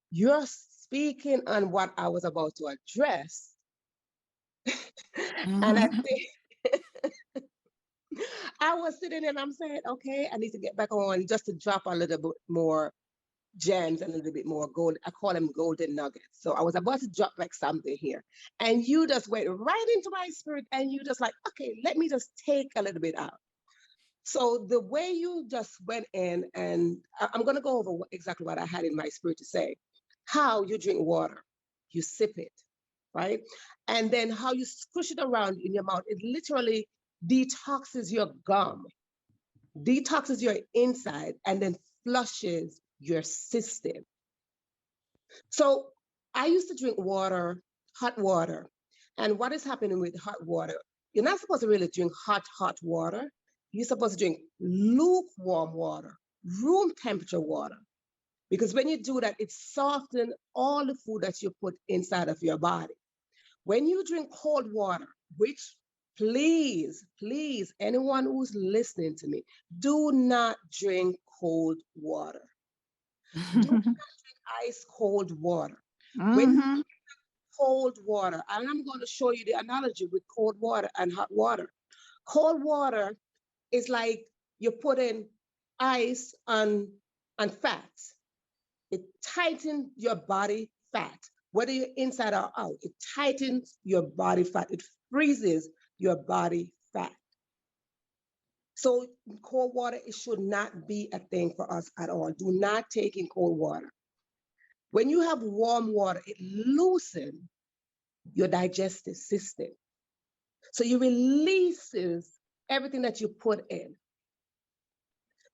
you're speaking on what I was about to address. And I think I was sitting and I'm saying, okay, I need to get back on just to drop a little bit more gems, a little bit more gold. I call them golden nuggets. So I was about to drop like something here. And you just went right into my spirit and you just like, okay, let me just take a little bit out. So the way you just went in, and I'm going to go over exactly what I had in my spirit to say. How you drink water, you sip it, right? And then how you squish it around in your mouth, it literally detoxes your gum, detoxes your inside, and then flushes your system. So I used to drink water, hot water. And what is happening with hot water? You're not supposed to really drink hot water. You're supposed to drink lukewarm water, room temperature water. Because when you do that, it softens all the food that you put inside of your body. When you drink cold water, which please, anyone who's listening to me, do not drink cold water. Do not drink ice cold water. When you drink cold water, and I'm going to show you the analogy with cold water and hot water. Cold water is like you're putting ice on fats. It tightens your body fat, whether you're inside or out. It tightens your body fat. It freezes your body fat. So cold water, it should not be a thing for us at all. Do not take in cold water. When you have warm water, it loosens your digestive system. So you releases everything that you put in.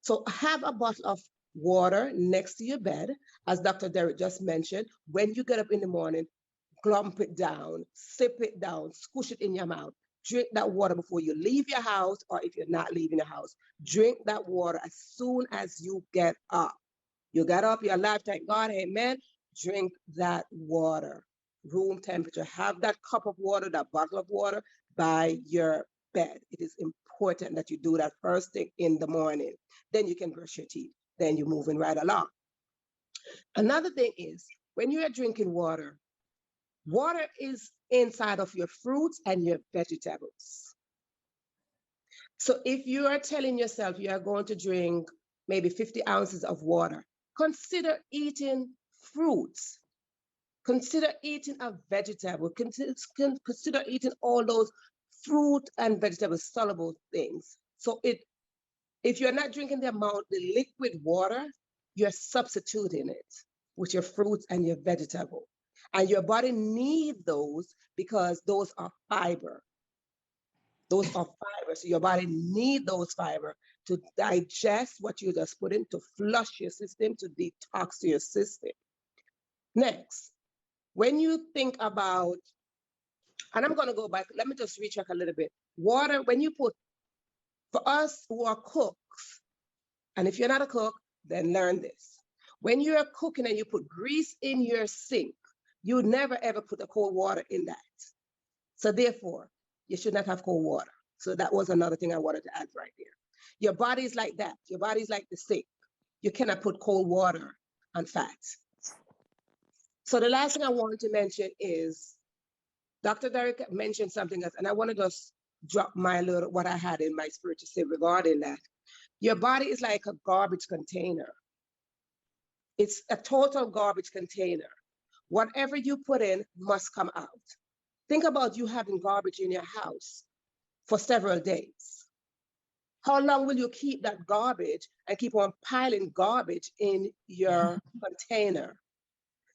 So have a bottle of water next to your bed, as Dr. Derek just mentioned. When you get up in the morning, glump it down, sip it down, squish it in your mouth. Drink that water before you leave your house, or if you're not leaving the house, drink that water as soon as you get up. You got up, you're alive, thank God, amen. Drink that water, room temperature. Have that cup of water, that bottle of water by your bed. It is important that you do that first thing in the morning. Then you can brush your teeth. Then you're moving right along. Another thing is, when you are drinking water, water is inside of your fruits and your vegetables. So if you are telling yourself you are going to drink maybe 50 ounces of water, consider eating fruits. Consider eating a vegetable. Consider eating all those fruit and vegetable soluble things. So if you're not drinking the amount, the liquid water, you're substituting it with your fruits and your vegetable. And your body needs those because those are fiber. Those are fiber. So your body needs those fiber to digest what you just put in, to flush your system, to detox your system. Next, when you think about, and I'm going to go back, let me just retrack a little bit. Water, when you put, for us who are cooks, and if you're not a cook, then learn this. When you're cooking and you put grease in your sink, you never ever put the cold water in that. So therefore, you should not have cold water. So that was another thing I wanted to add right there. Your body's like that. Your body's like the sink. You cannot put cold water on fats. So the last thing I wanted to mention is Dr. Theresa mentioned something else, and I want to just drop my little, what I had in my spirit to say regarding that. Your body is like a garbage container. It's a total garbage container. Whatever you put in must come out. Think about you having garbage in your house for several days. How long will you keep that garbage and keep on piling garbage in your container?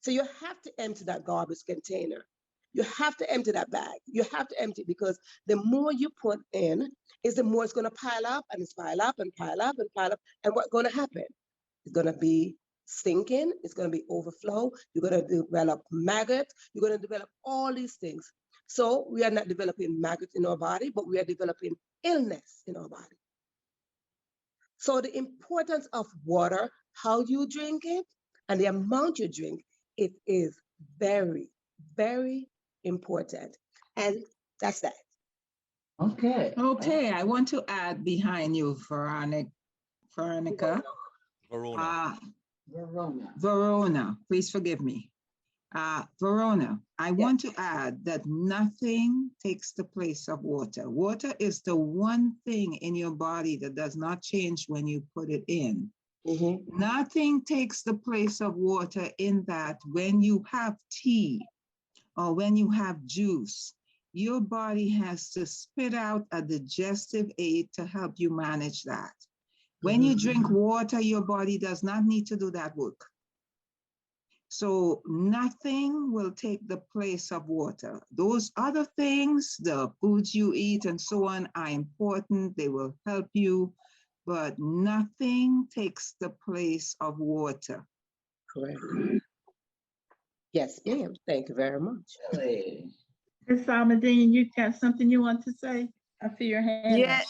So you have to empty that garbage container. You have to empty that bag. You have to empty, because the more you put in is the more it's going to pile up, and it's pile up and pile up and pile up. And what's going to happen? It's going to be stinking. It's going to be overflow. You're going to develop maggots. You're going to develop all these things. So we are not developing maggots in our body, but we are developing illness in our body. So the importance of water, how you drink it, and the amount you drink, it is very, very important. And that's that. Okay. Okay, I want to add behind you, Veronica. Verona. Verona, please forgive me. Verona, I want to add that nothing takes the place of water. Water is the one thing in your body that does not change when you put it in. Mm-hmm. Nothing takes the place of water, in that when you have tea or when you have juice, your body has to spit out a digestive aid to help you manage that. When you drink water, your body does not need to do that work. So nothing will take the place of water. Those other things, the foods you eat and so on, are important. They will help you, but nothing takes the place of water. Correct. Yes, ma'am. Thank you very much. Ms. Almadine, you got something you want to say? I see your hand.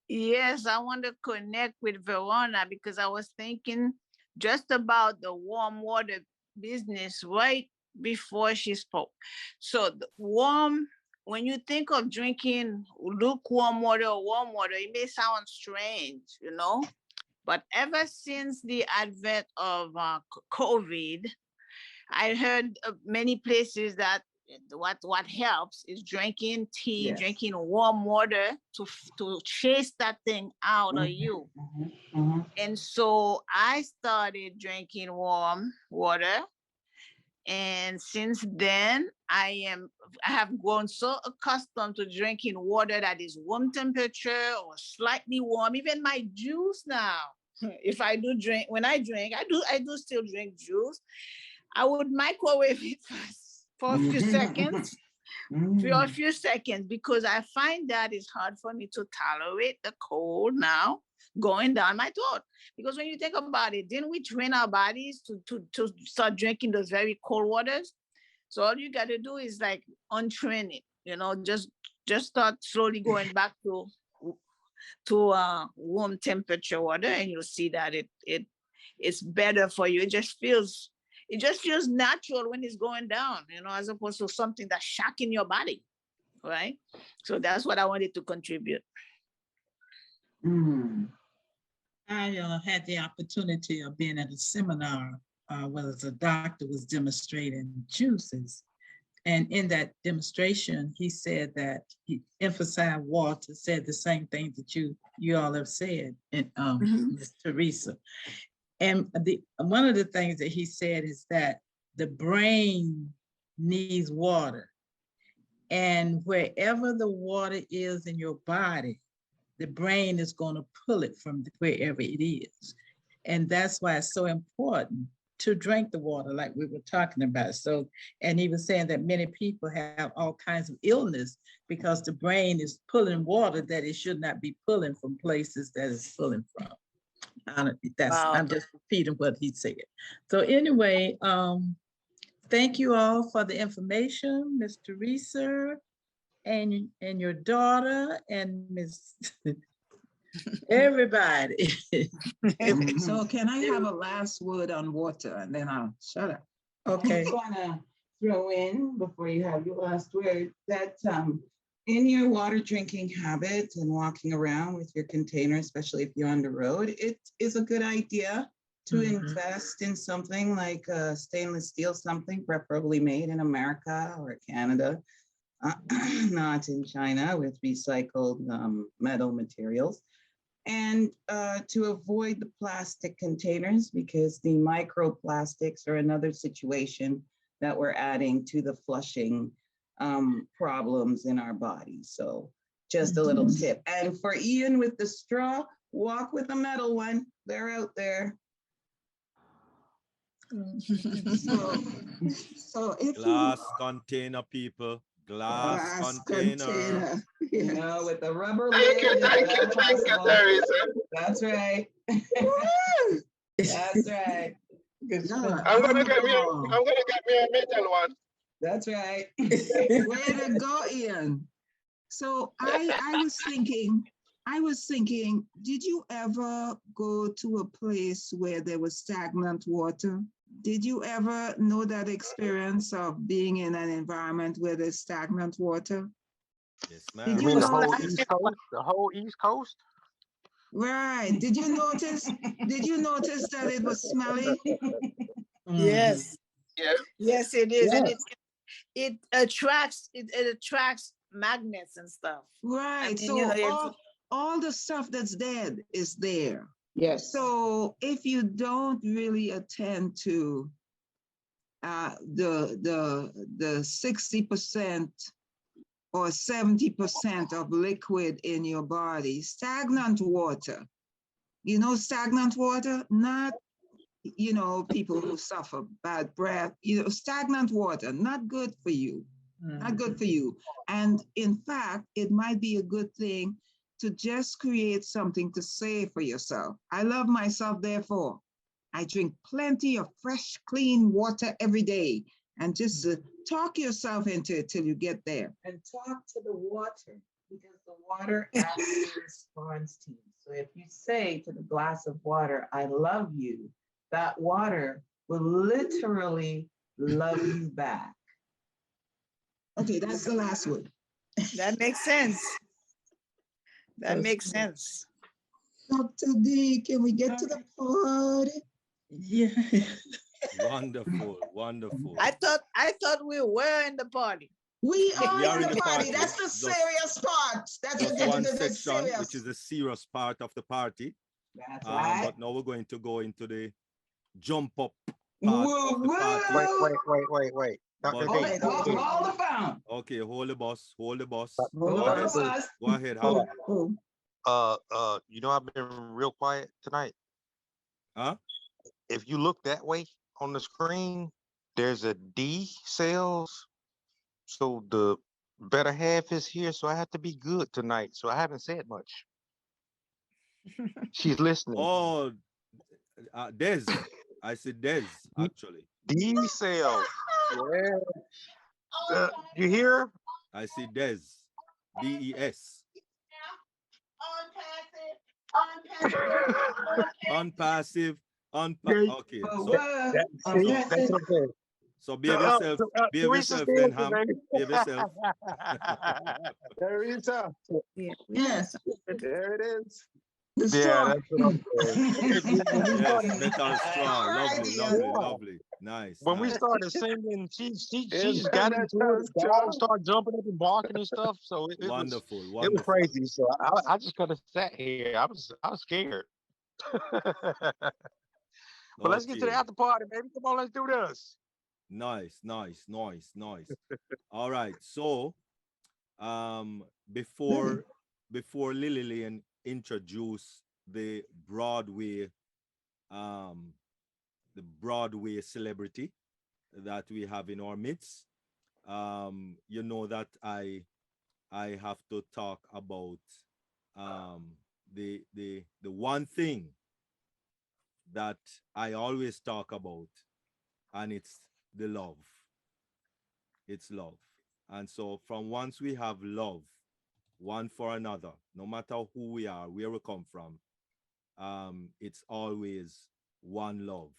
Yes, I want to connect with Verona, because I was thinking just about the warm water business right before she spoke. So the warm, when you think of drinking lukewarm water or warm water, it may sound strange, you know, but ever since the advent of COVID, I heard many places that what helps is drinking tea, drinking warm water to chase that thing out of you. And so I started drinking warm water. And since then, I have grown so accustomed to drinking water that is room temperature or slightly warm. Even my juice now, if I do drink, when I drink, I do still drink juice. I would microwave it for a few seconds, because I find that it's hard for me to tolerate the cold now going down my throat. Because when you think about it, didn't we train our bodies to start drinking those very cold waters? So all you got to do is like untrain it, you know, just start slowly going back to warm temperature water, and you'll see that it's better for you. It just feels natural when it's going down, you know, as opposed to something that's shocking your body, right? So that's what I wanted to contribute. I had the opportunity of being at a seminar where a doctor was demonstrating juices. And in that demonstration, he said that he emphasized water, said the same thing that you all have said, and Ms. Theresa. And one of the things that he said is that the brain needs water. And wherever the water is in your body, the brain is going to pull it from wherever it is. And that's why it's so important to drink the water like we were talking about. So, and he was saying that many people have all kinds of illness because the brain is pulling water that it should not be pulling from places that it's pulling from. I'm just repeating what he said. So anyway, thank you all for the information, Ms. Theresa and your daughter and Ms. Everybody. So can I have a last word on water and then I'll shut up? Okay. I just want to throw in before you have your last word that in your water drinking habits and walking around with your container, especially if you're on the road, it is a good idea to invest in something like stainless steel, something preferably made in America or Canada, not in China, with recycled metal materials. And to avoid the plastic containers, because the microplastics are another situation that we're adding to the flushing problems in our bodies. So just a little tip. And for Ian with the straw, walk with a metal one. They're out there. So if Glass container, people. Glass container. You know, with the rubber lid. That's right. That's right. I'm gonna get me a metal one. That's right. Way to go, Ian. So I was thinking, did you ever go to a place where there was stagnant water? Did you ever know that experience of being in an environment where there's stagnant water? Yes, ma'am. You mean the whole East Coast? The whole East Coast? Right. Did you notice that it was smelly? Yes. Yeah. Yes, it is. Yes. And it attracts magnets and stuff. Right. I mean, So you know, all the stuff that's dead is there. Yes. So if you don't really attend to the 60% or 70% of liquid in your body, stagnant water, stagnant water, not, people who suffer bad breath, stagnant water, not good for you, not good for you. And in fact, it might be a good thing to just create something to say for yourself. I love myself, therefore I drink plenty of fresh, clean water every day, and just talk yourself into it till you get there. And talk to the water, because the water actually responds to you. So if you say to the glass of water, I love you, that water will literally love you back. Okay, that's the last word. that makes sense. That makes sense. Dr. D, can we get to the party? Yeah. Wonderful, wonderful. I thought we were in the party. We We are in the party. That's the serious part. That's just one section, serious. which is the serious part of the party. That's right. But now we're going to go into the jump up part of the party. Wait. Dr. But- D, Hold the phone. Okay, hold the boss. Hold the Go bus. ahead, Howard. you know I've been real quiet tonight. Huh? If you look that way on the screen, there's a D cells. So the better half is here. So I have to be good tonight. So I haven't said much. She's listening. Oh, Des. I said Des, actually. D cells. Yeah. You hear? I see Des. DES. Unpassive. Okay. That's okay. So behave yourself. Behave yourself, then, Ham. Behave yourself. Theresa. Yes. There it is. The Yeah, straw. that's what I'm saying. Yes, metal straw. Lovely. Nice. When we nice. started singing, she just got into it. The dog started jumping up and barking and stuff. So it was Wonderful. it was crazy. So I just could have sat here. I was scared. But let's get to the Okay. after party, baby. Come on, let's do this. Nice. All right. So, before Lillian introduce the Broadway Broadway celebrity that we have in our midst. You know that I have to talk about the one thing that I always talk about, and it's the love. It's love. And so from once we have love one for another, no matter who we are, where we come from, it's always one love.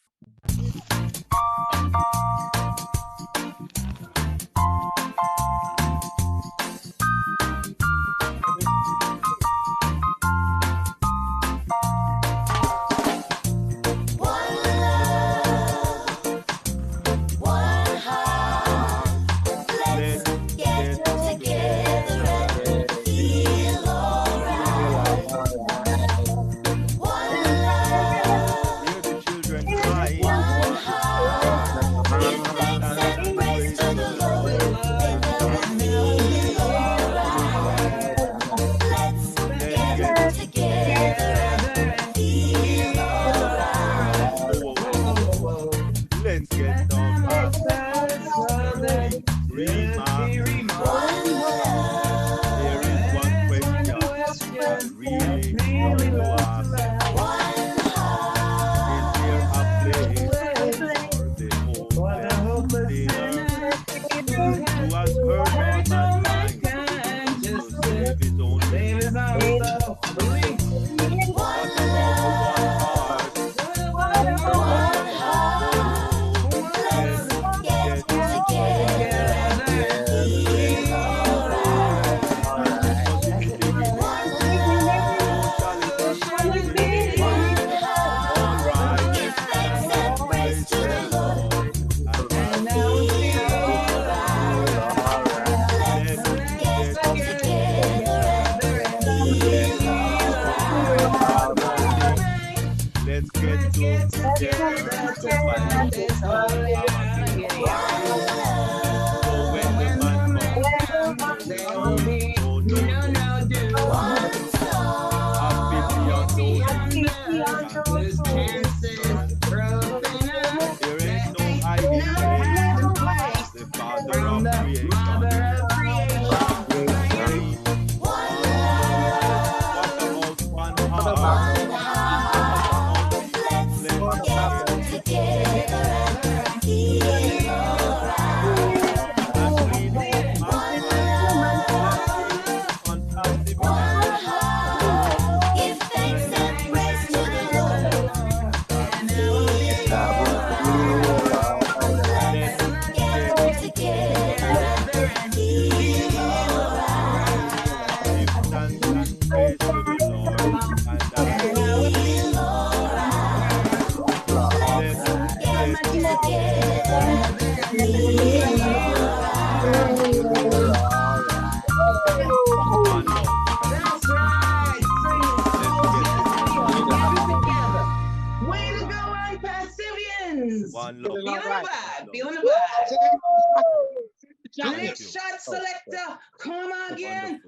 Selector, come again.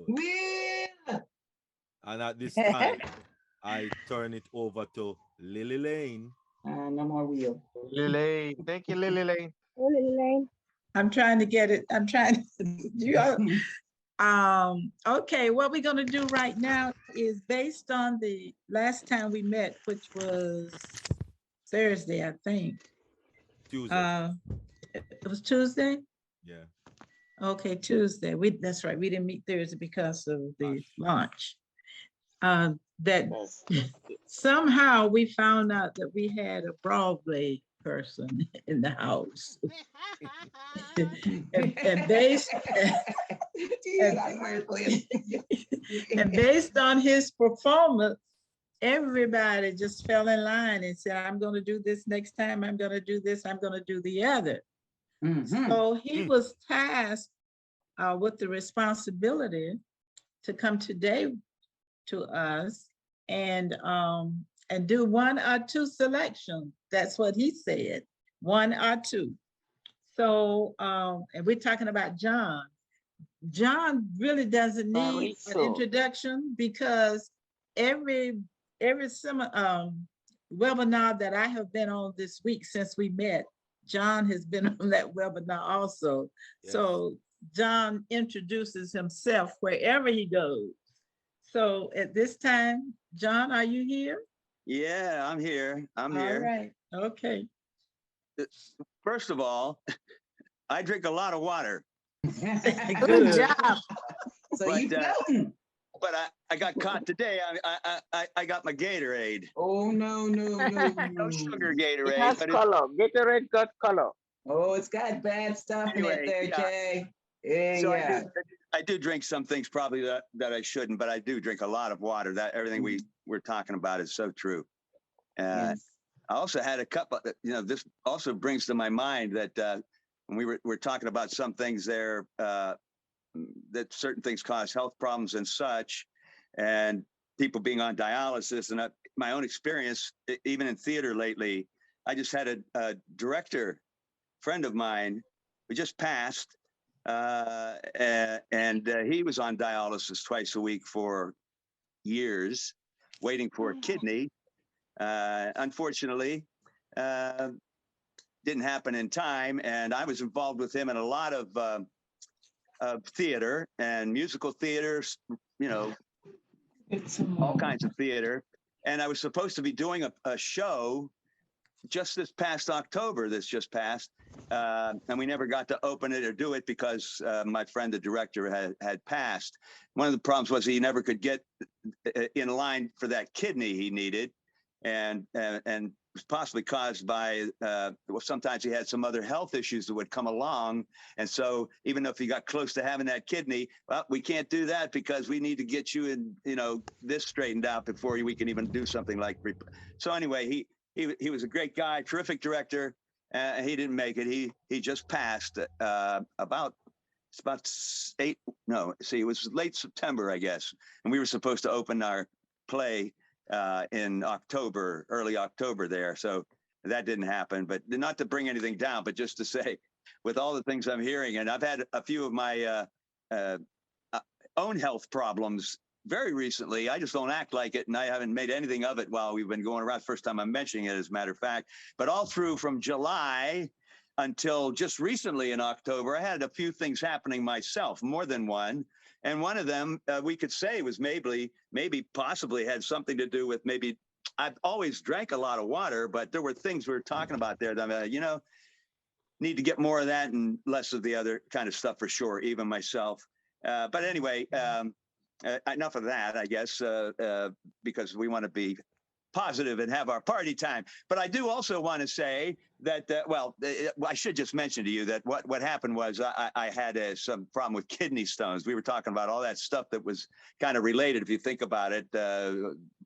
And at this time, I turn it over to Lily Lane. No more wheel. Lily Lane. Thank you, Lily Lane. Lily Lane. I'm trying to get it. I'm trying to okay, what we're going to do right now is based on the last time we met, which was Thursday, I think. Tuesday. It was Tuesday? Yeah. Okay, Tuesday. That's right. We didn't meet Thursday because of the launch. That somehow we found out that we had a Broadway person in the house. and based on his performance, everybody just fell in line and said, I'm going to do this next time. I'm going to do this. I'm going to do the other. So he was tasked with the responsibility to come today to us and do one or two selections. That's what he said, one or two. So, and we're talking about John. John really doesn't need an introduction because every webinar that I have been on this week since we met. John has been on that webinar also. Yes. So John introduces himself wherever he goes. So at this time, John, are you here? Yeah, I'm here. I'm here. All right. Okay. First of all, I drink a lot of water. Good job. So But, you floating. But I got caught today. I got my Gatorade. Oh, no, no, no. No sugar It Gatorade, has but color. Gatorade got color. Oh, it's got bad stuff in Anyway, it there, yeah. Jay. Yeah, so yeah. I do drink some things probably that I shouldn't, but I do drink a lot of water. That everything we're talking about is so true. Yes. I also had a cup of, this also brings to my mind that when we're talking about some things there, that certain things cause health problems and such, and people being on dialysis. And my own experience, even in theater lately, I just had a director friend of mine who just passed, and he was on dialysis twice a week for years, waiting for a kidney. Unfortunately, didn't happen in time, and I was involved with him in a lot of theater and musical theaters, all kinds of theater. And I was supposed to be doing a show just this past October, just passed, and we never got to open it or do it because my friend, the director, had passed. One of the problems was he never could get in line for that kidney he needed, and was possibly caused by, sometimes he had some other health issues that would come along. And so even if he got close to having that kidney, well, we can't do that because we need to get you in, this straightened out before we can even do something like. So anyway, he was a great guy, terrific director. He didn't make it. He just passed it was late September, I guess. And we were supposed to open our play in October, early October there. So that didn't happen, but not to bring anything down, but just to say, with all the things I'm hearing, and I've had a few of my own health problems very recently. I just don't act like it, and I haven't made anything of it while we've been going around. First time I'm mentioning it, as a matter of fact, but all through from July until just recently in October, I had a few things happening myself, more than one. And one of them we could say was maybe possibly had something to do with I've always drank a lot of water, but there were things we were talking about there that, need to get more of that and less of the other kind of stuff for sure, even myself. But anyway, enough of that, I guess, because we want to be positive and have our party time. But I do also want to say that, I should just mention to you that what happened was I had some problem with kidney stones. We were talking about all that stuff that was kind of related, if you think about it.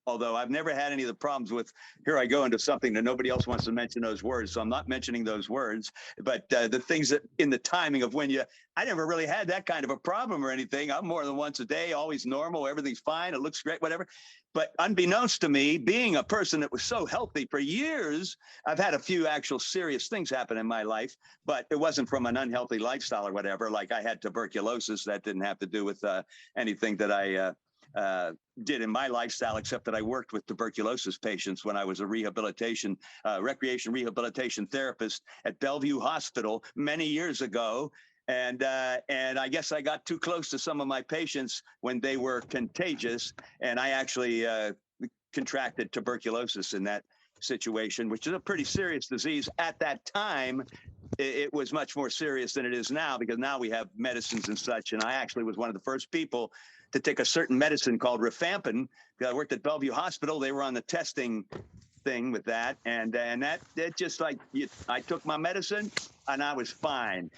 Although I've never had any of the problems with, here I go into something that nobody else wants to mention those words, so I'm not mentioning those words. But the things that in the timing of when I never really had that kind of a problem or anything. I'm more than once a day, always normal, everything's fine, it looks great, whatever. But unbeknownst to me, being a person that was so healthy for years, I've had a few actual serious things happen in my life, but it wasn't from an unhealthy lifestyle or whatever. Like I had tuberculosis. That didn't have to do with anything that I did in my lifestyle, except that I worked with tuberculosis patients when I was a recreation rehabilitation therapist at Bellevue Hospital many years ago. And I guess I got too close to some of my patients when they were contagious, and I actually contracted tuberculosis in that situation, which is a pretty serious disease. At that time, it was much more serious than it is now, because now we have medicines and such. And I actually was one of the first people to take a certain medicine called rifampin. I worked at Bellevue Hospital. They were on the testing thing with that, and that just like I took my medicine and I was fine.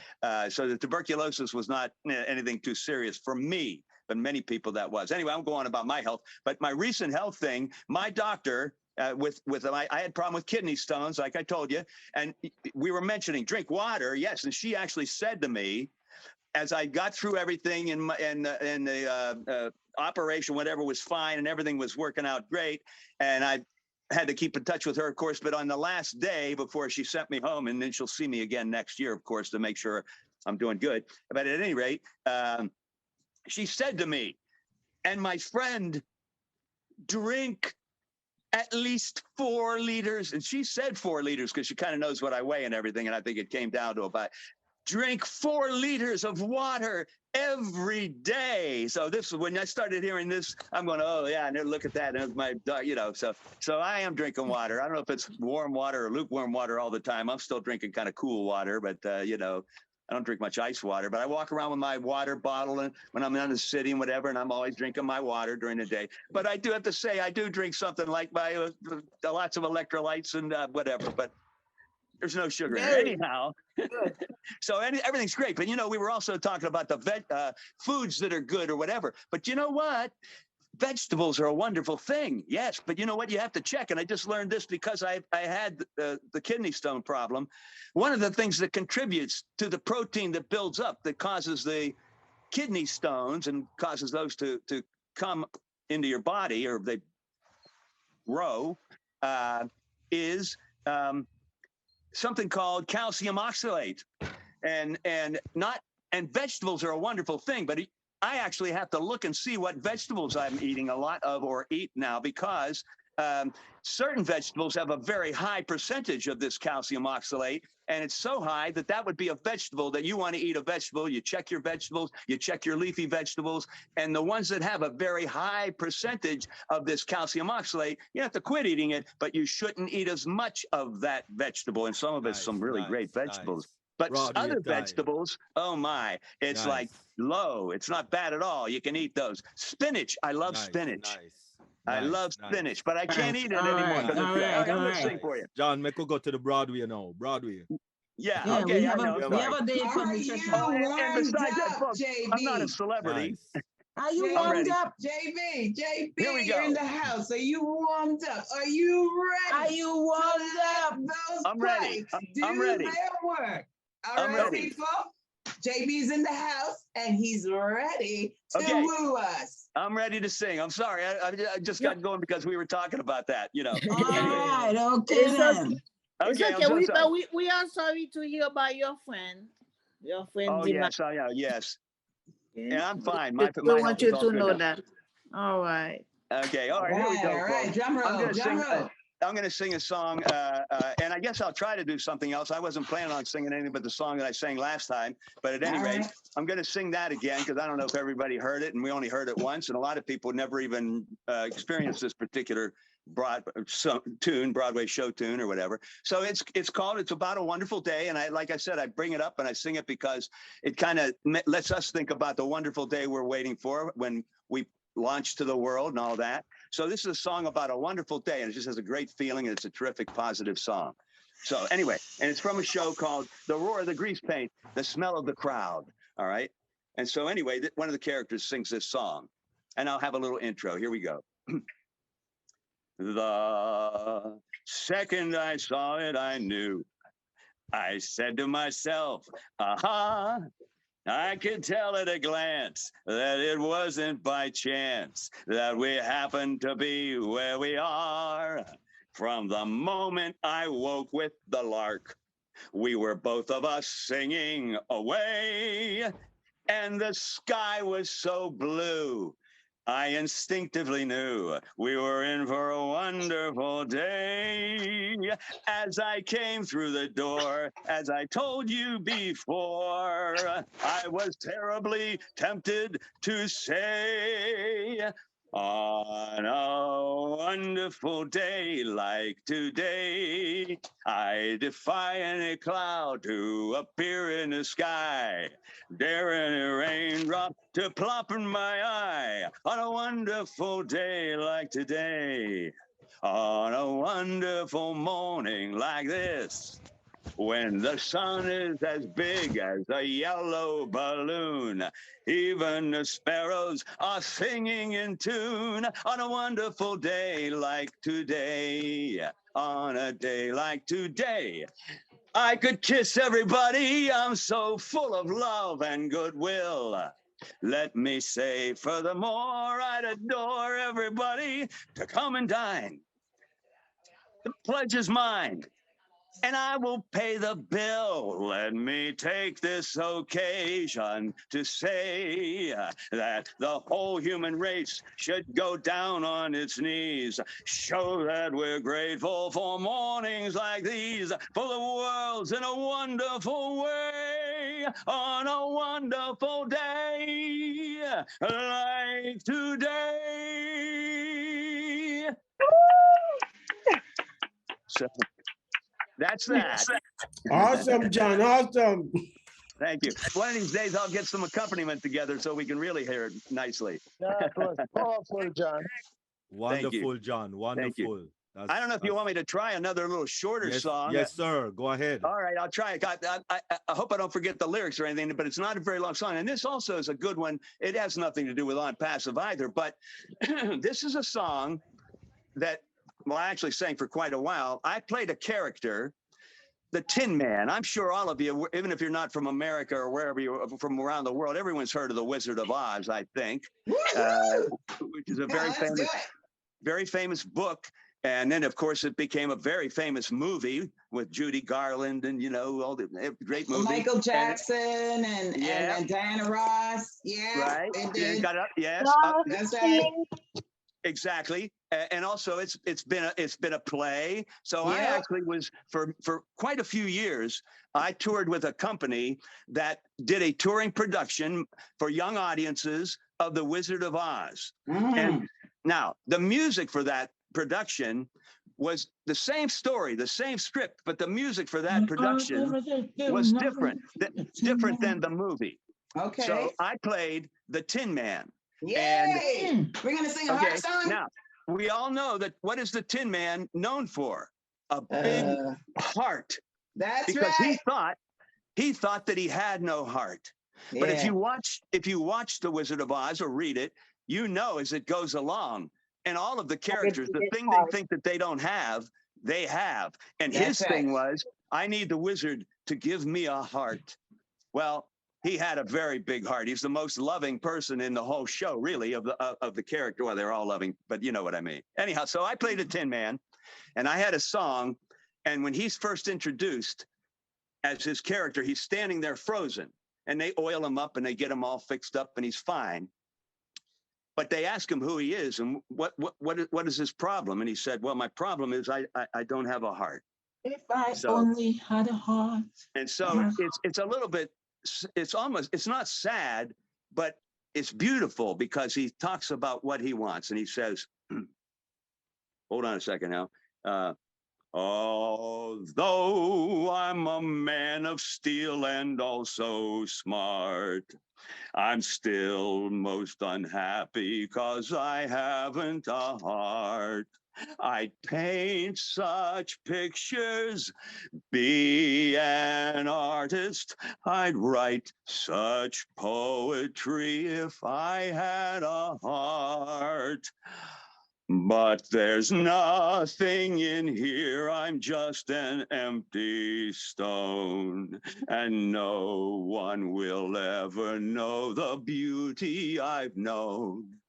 So the tuberculosis was not anything too serious for me, but many people that was. Anyway, I'm going on about my health, but my recent health thing, my doctor, I had a problem with kidney stones, like I told you, and we were mentioning drink water, yes, and she actually said to me, as I got through everything and the operation, whatever was fine and everything was working out great, and I had to keep in touch with her, of course, but on the last day before she sent me home, and then she'll see me again next year, of course, to make sure I'm doing good. But at any rate, she said to me, and my friend, drink at least 4 liters. And she said 4 liters because she kind of knows what I weigh and everything. And I think it came down to about drink 4 liters of water every day. So this, when I started hearing this, I'm going, oh yeah, and look at that. And my, so I am drinking water. I don't know if it's warm water or lukewarm water all the time. I'm still drinking kind of cool water, but I don't drink much ice water, but I walk around with my water bottle and when I'm in the city and whatever, and I'm always drinking my water during the day. But I do have to say, I do drink something like my lots of electrolytes and whatever, but there's no sugar in it. Anyhow. So everything's great. But, we were also talking about the foods that are good or whatever. But you know what? Vegetables are a wonderful thing. Yes. But you know what? You have to check. And I just learned this because I had the kidney stone problem. One of the things that contributes to the protein that builds up that causes the kidney stones and causes those to come into your body or they grow is something called calcium oxalate, and vegetables are a wonderful thing, but I actually have to look and see what vegetables I'm eating a lot of or eat now because certain vegetables have a very high percentage of this calcium oxalate, and it's so high that would be a vegetable that you want to eat a vegetable. You check your vegetables, you check your leafy vegetables, and the ones that have a very high percentage of this calcium oxalate, you have to quit eating it, but you shouldn't eat as much of that vegetable. And some of it's some really great vegetables. But Broadway other time. vegetables, oh my, it's like low. It's not bad at all. You can eat those. Spinach, I love spinach. I love spinach, but I can't eat it anymore. I'm going to sing for you. John, make us go to the Broadway now. Broadway. Yeah, Yeah, okay. we have a date for nutrition. And besides that, folks, I'm not a celebrity. Are you warmed up? JB, Here we go. you're in the house. Are you warmed up? Are you ready? Are you warmed up? Those I'm ready. I'm ready. Do their work. All I'm right, ready. people. JB's in the house and he's ready to woo us. I'm ready to sing. I'm sorry. I just got going because we were talking about that, All right, okay then. It's okay. We are sorry to hear about your friend. Your friend. Oh, yes. Yes. Yeah, I'm fine. I want you to know that. All right. Okay. All right. Here we go. All right. Drum roll. I'm going to sing a song, and I guess I'll try to do something else. I wasn't planning on singing anything but the song that I sang last time. But at any rate, I'm going to sing that again because I don't know if everybody heard it, and we only heard it once, and a lot of people never even experienced this particular Broadway show tune or whatever. So it's called "It's About a Wonderful Day," and like I said, I bring it up and I sing it because it kind of lets us think about the wonderful day we're waiting for when we launch to the world and all that. So this is a song about a wonderful day, and it just has a great feeling, and it's a terrific, positive song. So anyway, and it's from a show called The Roar of the Grease Paint, The Smell of the Crowd, all right? And so anyway, one of the characters sings this song, and I'll have a little intro. Here we go. The second I saw it, I knew. I said to myself, aha, I could tell at a glance that it wasn't by chance that we happened to be where we are. From the moment I woke with the lark, we were both of us singing away, and the sky was so blue. I instinctively knew we were in for a wonderful day. As I came through the door, as I told you before, I was terribly tempted to say, on a wonderful day like today, I defy any cloud to appear in the sky, dare any raindrop to plop in my eye. On a wonderful day like today, on a wonderful morning like this, when the sun is as big as a yellow balloon, even the sparrows are singing in tune. On a wonderful day like today, on a day like today, I could kiss everybody. I'm so full of love and goodwill. Let me say, furthermore, I'd adore everybody to come and dine. The pledge is mine. and I will pay the bill. Let me take this occasion to say that the whole human race should go down on its knees, show that we're grateful for mornings like these, for the world's in a wonderful way, on a wonderful day like today. So that's that. Awesome, John. Awesome. Thank you. One of these days, I'll get some accompaniment together so we can really hear it nicely. That was powerful, John. Wonderful, John. Thank you. Wonderful. I don't know if you want me to try another little shorter song. Yes, sir. Go ahead. All right, I'll try it. I hope I don't forget the lyrics or anything, but it's not a very long song. And this also is a good one. It has nothing to do with ONPASSIVE either, but this is a song that, well, I actually sang for quite a while. I played a character, the Tin Man. I'm sure all of you, even if you're not from America or wherever you're from around the world, everyone's heard of the Wizard of Oz, I think, which is a very famous book. And then, of course, it became a very famous movie with Judy Garland and, you know, all the great movie. Michael Jackson and Diana Ross. Yeah. Right. They Got it up. Yes. That's right. Exactly. And also it's been a play. So I actually was for quite a few years, I toured with a company that did a touring production for young audiences of The Wizard of Oz. And now the music for that production was the same story, the same script, but the music for that production was different than the movie. Okay. So I played the Tin Man. Yay! And we're gonna sing a heart song. Now we all know that what is the Tin Man known for? A big heart. That's because right. he thought that he had no heart. Yeah. But if you watch The Wizard of Oz or read it, you know as it goes along. And all of the characters, the thing they think that they don't have, they have. And his thing was, I need the wizard to give me a heart. Well, he had a very big heart. He's the most loving person in the whole show, really, of the character. Well, they're all loving, but you know what I mean. Anyhow, so I played a Tin Man, and I had a song. And when he's first introduced as his character, he's standing there frozen. And they oil him up, and they get him all fixed up, and he's fine. But they ask him who he is and what is his problem, and he said, "Well, my problem is I don't have a heart. If I only had a heart." And so it's a little bit, it's not sad, but it's beautiful because he talks about what he wants, and he says, "Hold on a second now. Although I'm a man of steel and also smart, I'm still most unhappy 'cause I haven't a heart. I'd paint such pictures, be an artist. I'd write such poetry if I had a heart. But there's nothing in here, I'm just an empty stone. And no one will ever know the beauty I've known.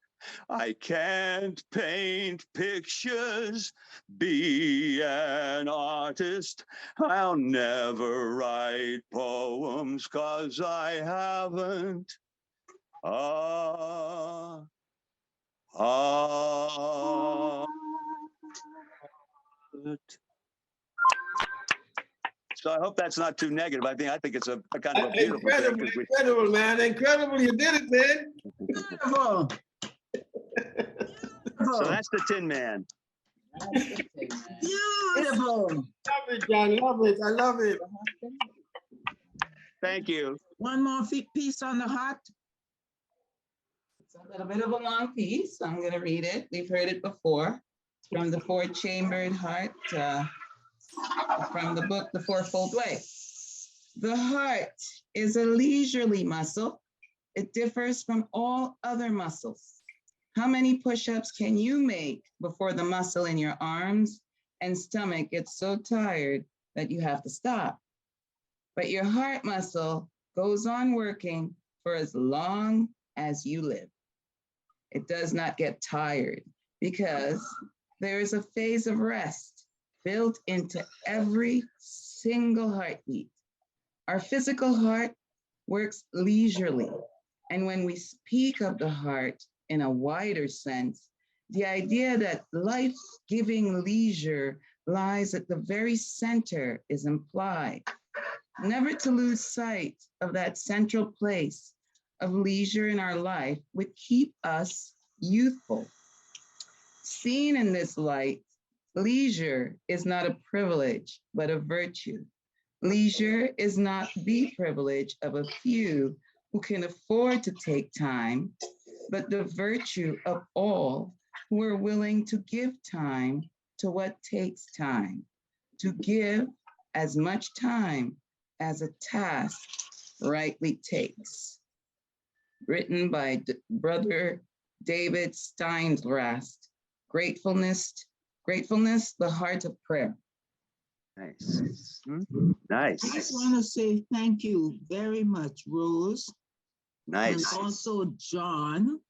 I can't paint pictures, be an artist. I'll never write poems 'cause I haven't So I hope that's not too negative. I think it's a kind of a beautiful thing. Incredible, man. Incredible. You did it, man. Beautiful. So that's the Tin Man. Beautiful. Love it, John. Love it. I love it. Thank you. One more piece on the heart. It's a little bit of a long piece. So I'm going to read it. We've heard it before. It's from the Four-Chambered Heart, from the book, The Fourfold Way. The heart is a leisurely muscle. It differs from all other muscles. How many push-ups can you make before the muscle in your arms and stomach gets so tired that you have to stop? But your heart muscle goes on working for as long as you live. It does not get tired because there is a phase of rest built into every single heartbeat. Our physical heart works leisurely. And when we speak of the heart in a wider sense, the idea that life-giving leisure lies at the very center is implied. Never to lose sight of that central place of leisure in our life would keep us youthful. Seen in this light, leisure is not a privilege, but a virtue. Leisure is not the privilege of a few who can afford to take time, but the virtue of all who are willing to give time to what takes time, to give as much time as a task rightly takes. Written by Brother David Steindrast, Gratefulness, the Heart of Prayer. Nice. I just want to say thank you very much, Rose. Nice. And also John.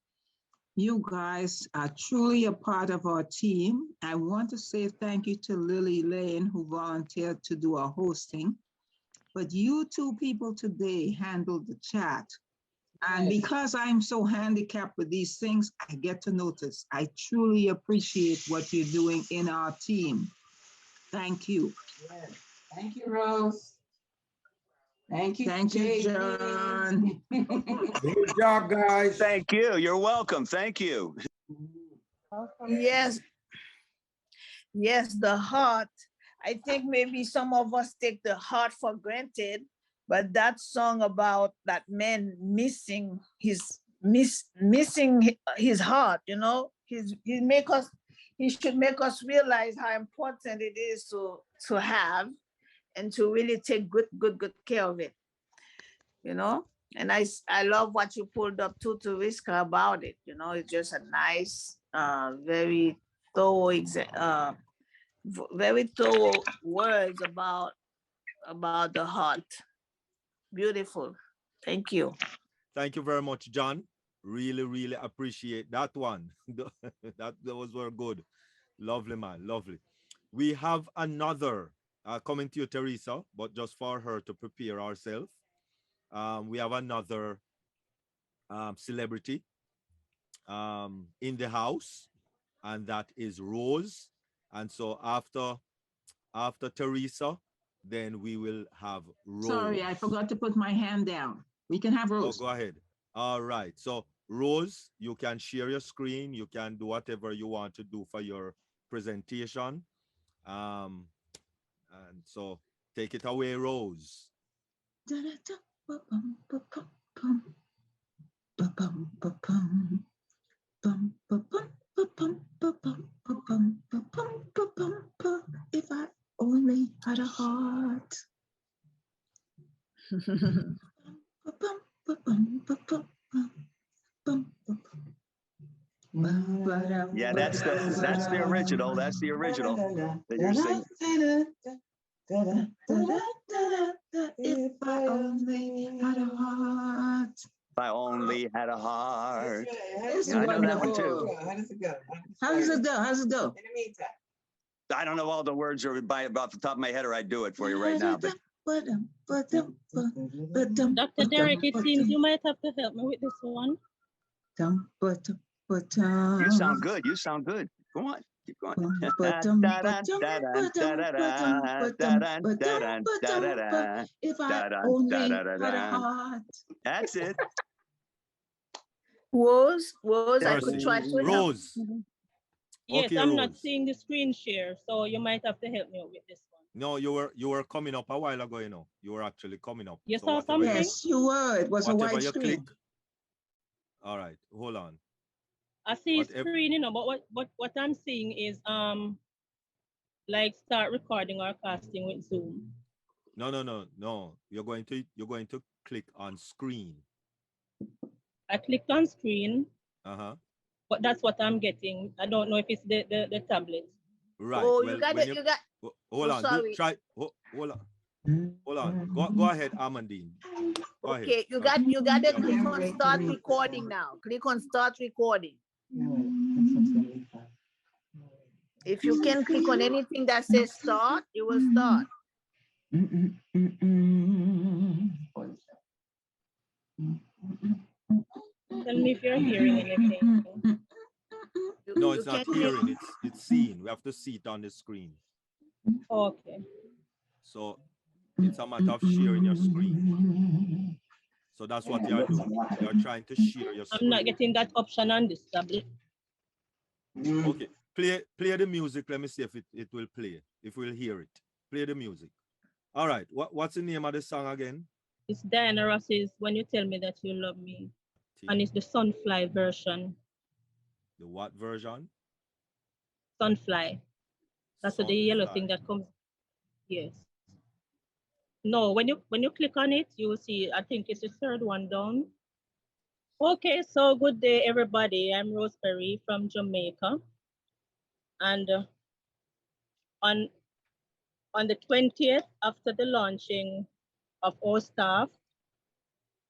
You guys are truly a part of our team. I want to say thank you to Lily Lane, who volunteered to do our hosting. But you two people today handled the chat. And because I'm so handicapped with these things, I get to notice. I truly appreciate what you're doing in our team. Thank you. Yes. Thank you, Rose. Thank you, Thank you, John. Good job, guys. Thank you. You're welcome. Thank you. Yes. Yes, the heart. I think maybe some of us take the heart for granted, but that song about that man missing his heart, you know, he should make us realize how important it is to have and to really take good care of it, you know. And I love what you pulled up too, Tereska, about it. You know, it's just a nice, very thorough, very thorough words about the heart. Beautiful. Thank you. Thank you very much, John. Really appreciate that one. Those were good. Lovely, man. Lovely. We have another coming to you, Teresa, but just for her to prepare ourselves. We have another celebrity in the house, and that is Rose. And so after Teresa, then we will have Rose. Sorry, I forgot to put my hand down. We can have Rose. Oh, go ahead. All right. So Rose, you can share your screen. You can do whatever you want to do for your presentation. And so take it away, Rose. If I only had a heart. Yeah, that's the original. That's the original that you're singing. If I only had a heart. If I only had a heart. It's Yeah, I know that one too. How does it go? How does it go? How does it go? In the meantime. I don't know all the words or by about the top of my head, or I'd do it for you right now. But Dr. Derek, it seems you might have to help me with this one. you sound good. You sound good. Go on. Keep going. If I only had a heart. That's it. Rose, I could try to help. Rose. Yes, Okay, I'm Rose. not seeing the screen share, so you might have to help me with this one. No, you were coming up a while ago, you know. You were actually coming up. You So saw whatever something? Yes, you were. It was a whatever white you screen. click. All right, hold on. I see Whatever- screen, you know, but what I'm seeing is like start recording or casting with Zoom. No. You're going to click on screen. I clicked on screen, Uh-huh. but that's what I'm getting. I don't know if it's the tablet. Right. Oh, well, you got when it. You got. hold Oh, on. sorry. Hold on. Go ahead, Amandine. Go ahead. Okay, you got to click on start recording now. Click on start recording. If you can click on anything that says start, it will start. Tell me if you're hearing anything. No, it's not hearing, it's seeing. We have to see it on the screen. Okay. So it's a matter of sharing your screen. So that's what you are doing. You are trying to share your screen. I'm not getting that option on this tablet. Okay, play the music. Let me see if it will play, if we'll hear it. Play the music. All right, what's the name of the song again? It's Diana Ross's When You Tell Me That You Love Me. And it's the Sunfly version. The what version? Sunfly. That's the yellow thing that comes. Yes. No, when you click on it, you will see, I think it's the third one down. Okay, so good day, everybody. I'm Rosemary from Jamaica. And on the 20th, after the launching of our staff,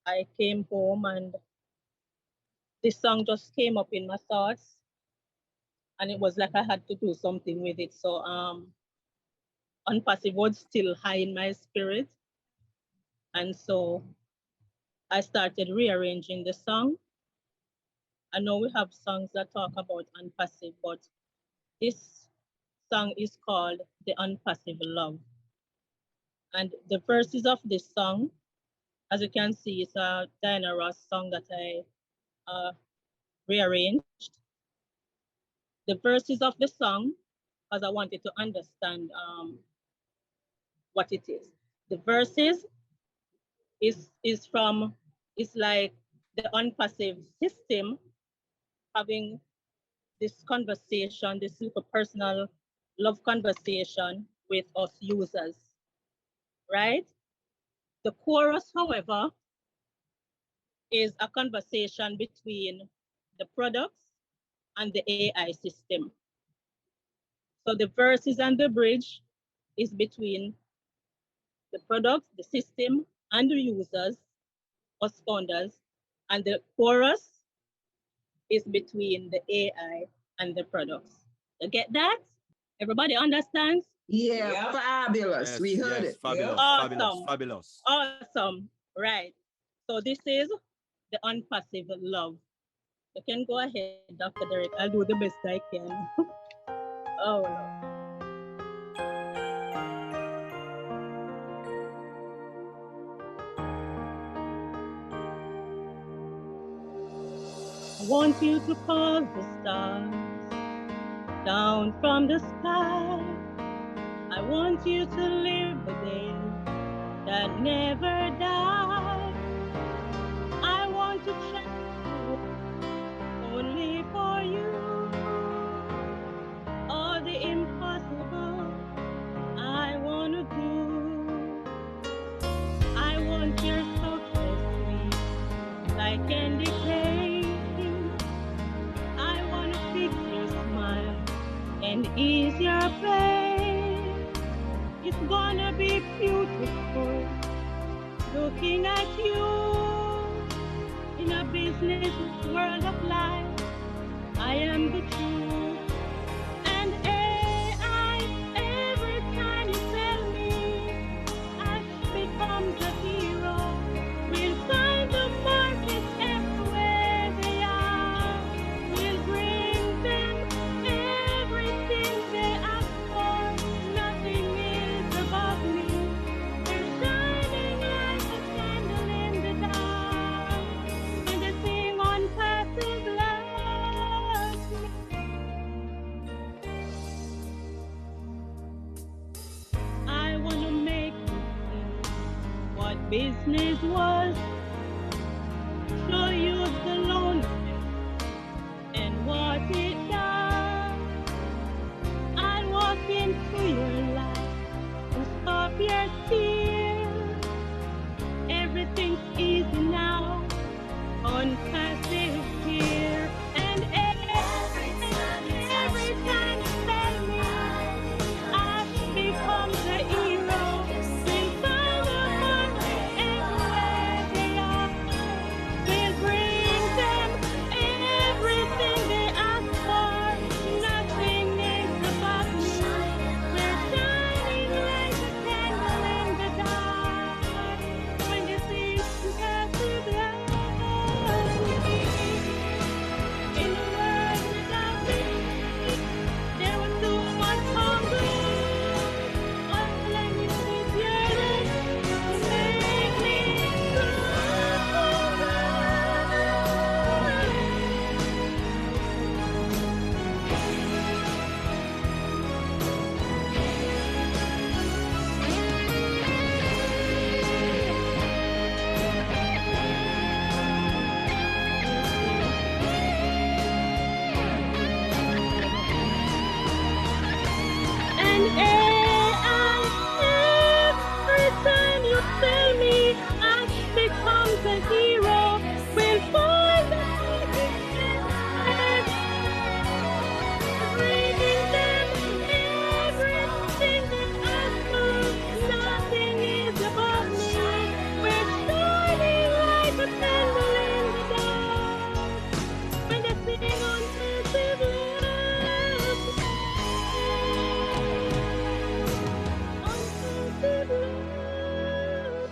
I came home and this song just came up in my thoughts. And it was like I had to do something with it. So Unpassive was still high in my spirit. And so I started rearranging the song. I know we have songs that talk about unpassive, but this song is called The Unpassive Love. And the verses of this song, as you can see, it's a Diana Ross song that I rearranged. The verses of the song, because I wanted to understand what it is. The verses is from, it's like the unpassive system having this conversation, this super personal love conversation with us users, right? The chorus, however, is a conversation between the products and the AI system. So the verses and the bridge is between the products, the system, and the users, us founders, and the chorus is between the AI and the products. You get that? Everybody understands? Yeah, Yep. fabulous. Yes, We heard yes, it. fabulous, Awesome. fabulous, fabulous. Awesome. Right. So this is the unpassive love. You can go ahead, Dr. Derek. I'll do the best I can. Oh, Lord. I want you to call the stars down from the sky. I want you to live the day that never dies. I want to change only for you. All the impossible I want to do. I want your softness sweet like candy cane. I want to fix your smile and ease your pain. It's gonna be beautiful looking at you in a business world of life. I am the truth. And AI, every time you tell me I become the hero, we'll find the market everywhere they are. We'll bring them everything they ask for. Nothing is above me. We're shining like a candle in the dark. And the thing on passive loves me. I want to make you see what business was. Show you the loneliness and what it does. I'll walk into your life and stop your tears. Everything's easy now on passive here. And every time you tell me I've become the hero, we'll find the market everywhere they Every time you tell me I become the hero, will find bringing them everything that I found. Nothing is above me. We're shining like a candle in the dark. When they sing on passive love, unpassive love.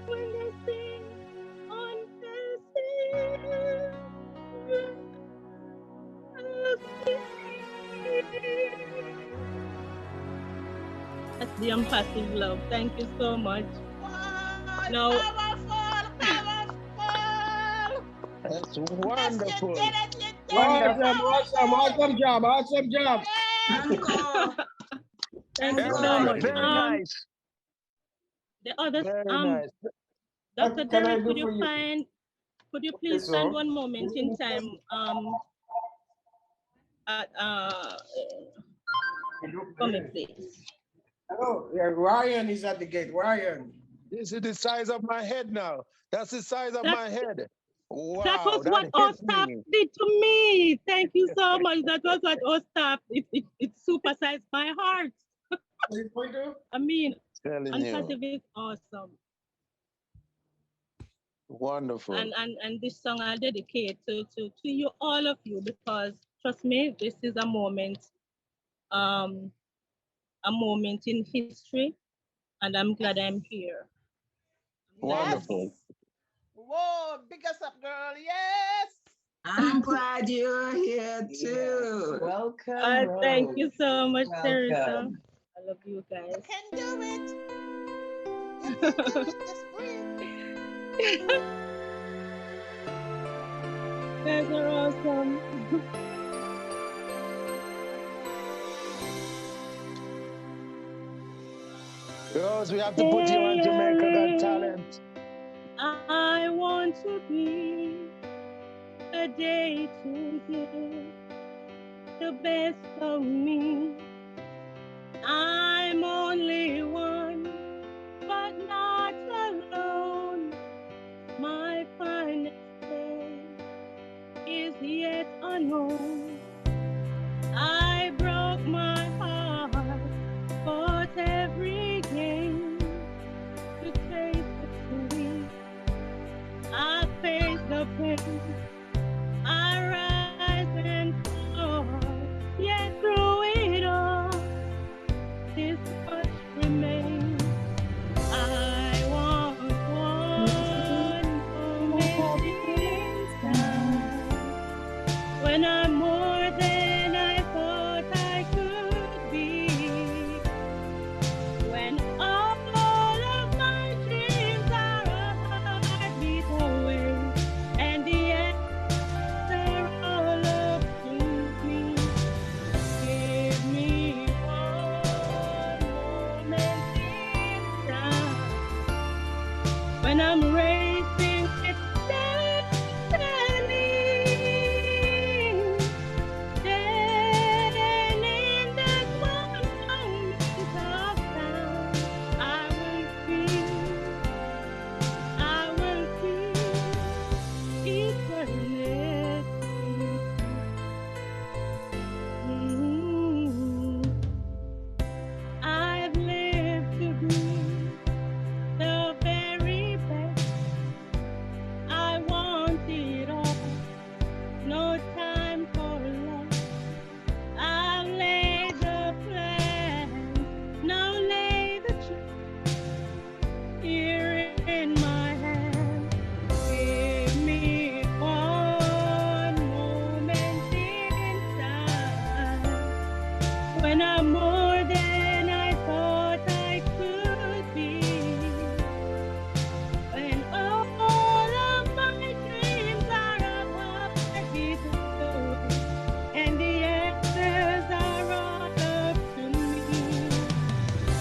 When they sing on passive love. That's the unpassive love. Thank you so much. Now, That's wonderful. Awesome job. Thank you so Very, much. very nice. The other, Very nice. Dr. Can I Derek, do could for you you? could you please Yes, stand sir. one moment in time? For me, please. Hello, yeah, Ryan is at the gate. Ryan. This is the size of my head now. That's the size of my head. Wow, That was that what our hit staff me. did to me. Thank you so much. That was what our staff. It supersized my heart. I mean, Telling unpassive you. is awesome. Wonderful. And this song I dedicate to you, all of you, because trust me, this is a moment in history, and I'm glad I'm here. Wonderful. Whoa, big us up, girl. Yes. I'm glad you're here too. Welcome. Thank you so much, Theresa. Welcome. I love you guys. You can do it. You can do it. Just breathe. You guys are awesome. Girls, we have to put you on Jamaica Got Talent. I want to be a day to give the best of me. I'm only one, but not alone. My finest day is yet unknown. I broke my heart, fought every game to taste the sweet. I face the pain, I rise and fall, yet through it all, this much remains. I want one moment in time when I'm more than I thought I could be. When all of my dreams are a heartbeat away, and the answer all up to me. Give me one moment in time when I'm racing with destiny. Then in that one moment of time, I will feel eternity. I've lived to be the very best. I want it all, no time for less. I've laid the plans, now lay the truth here in my hand. Give me one moment in time when I'm more than I thought I could be. When all of my dreams are a heartbeat away, and the answers are all up to me.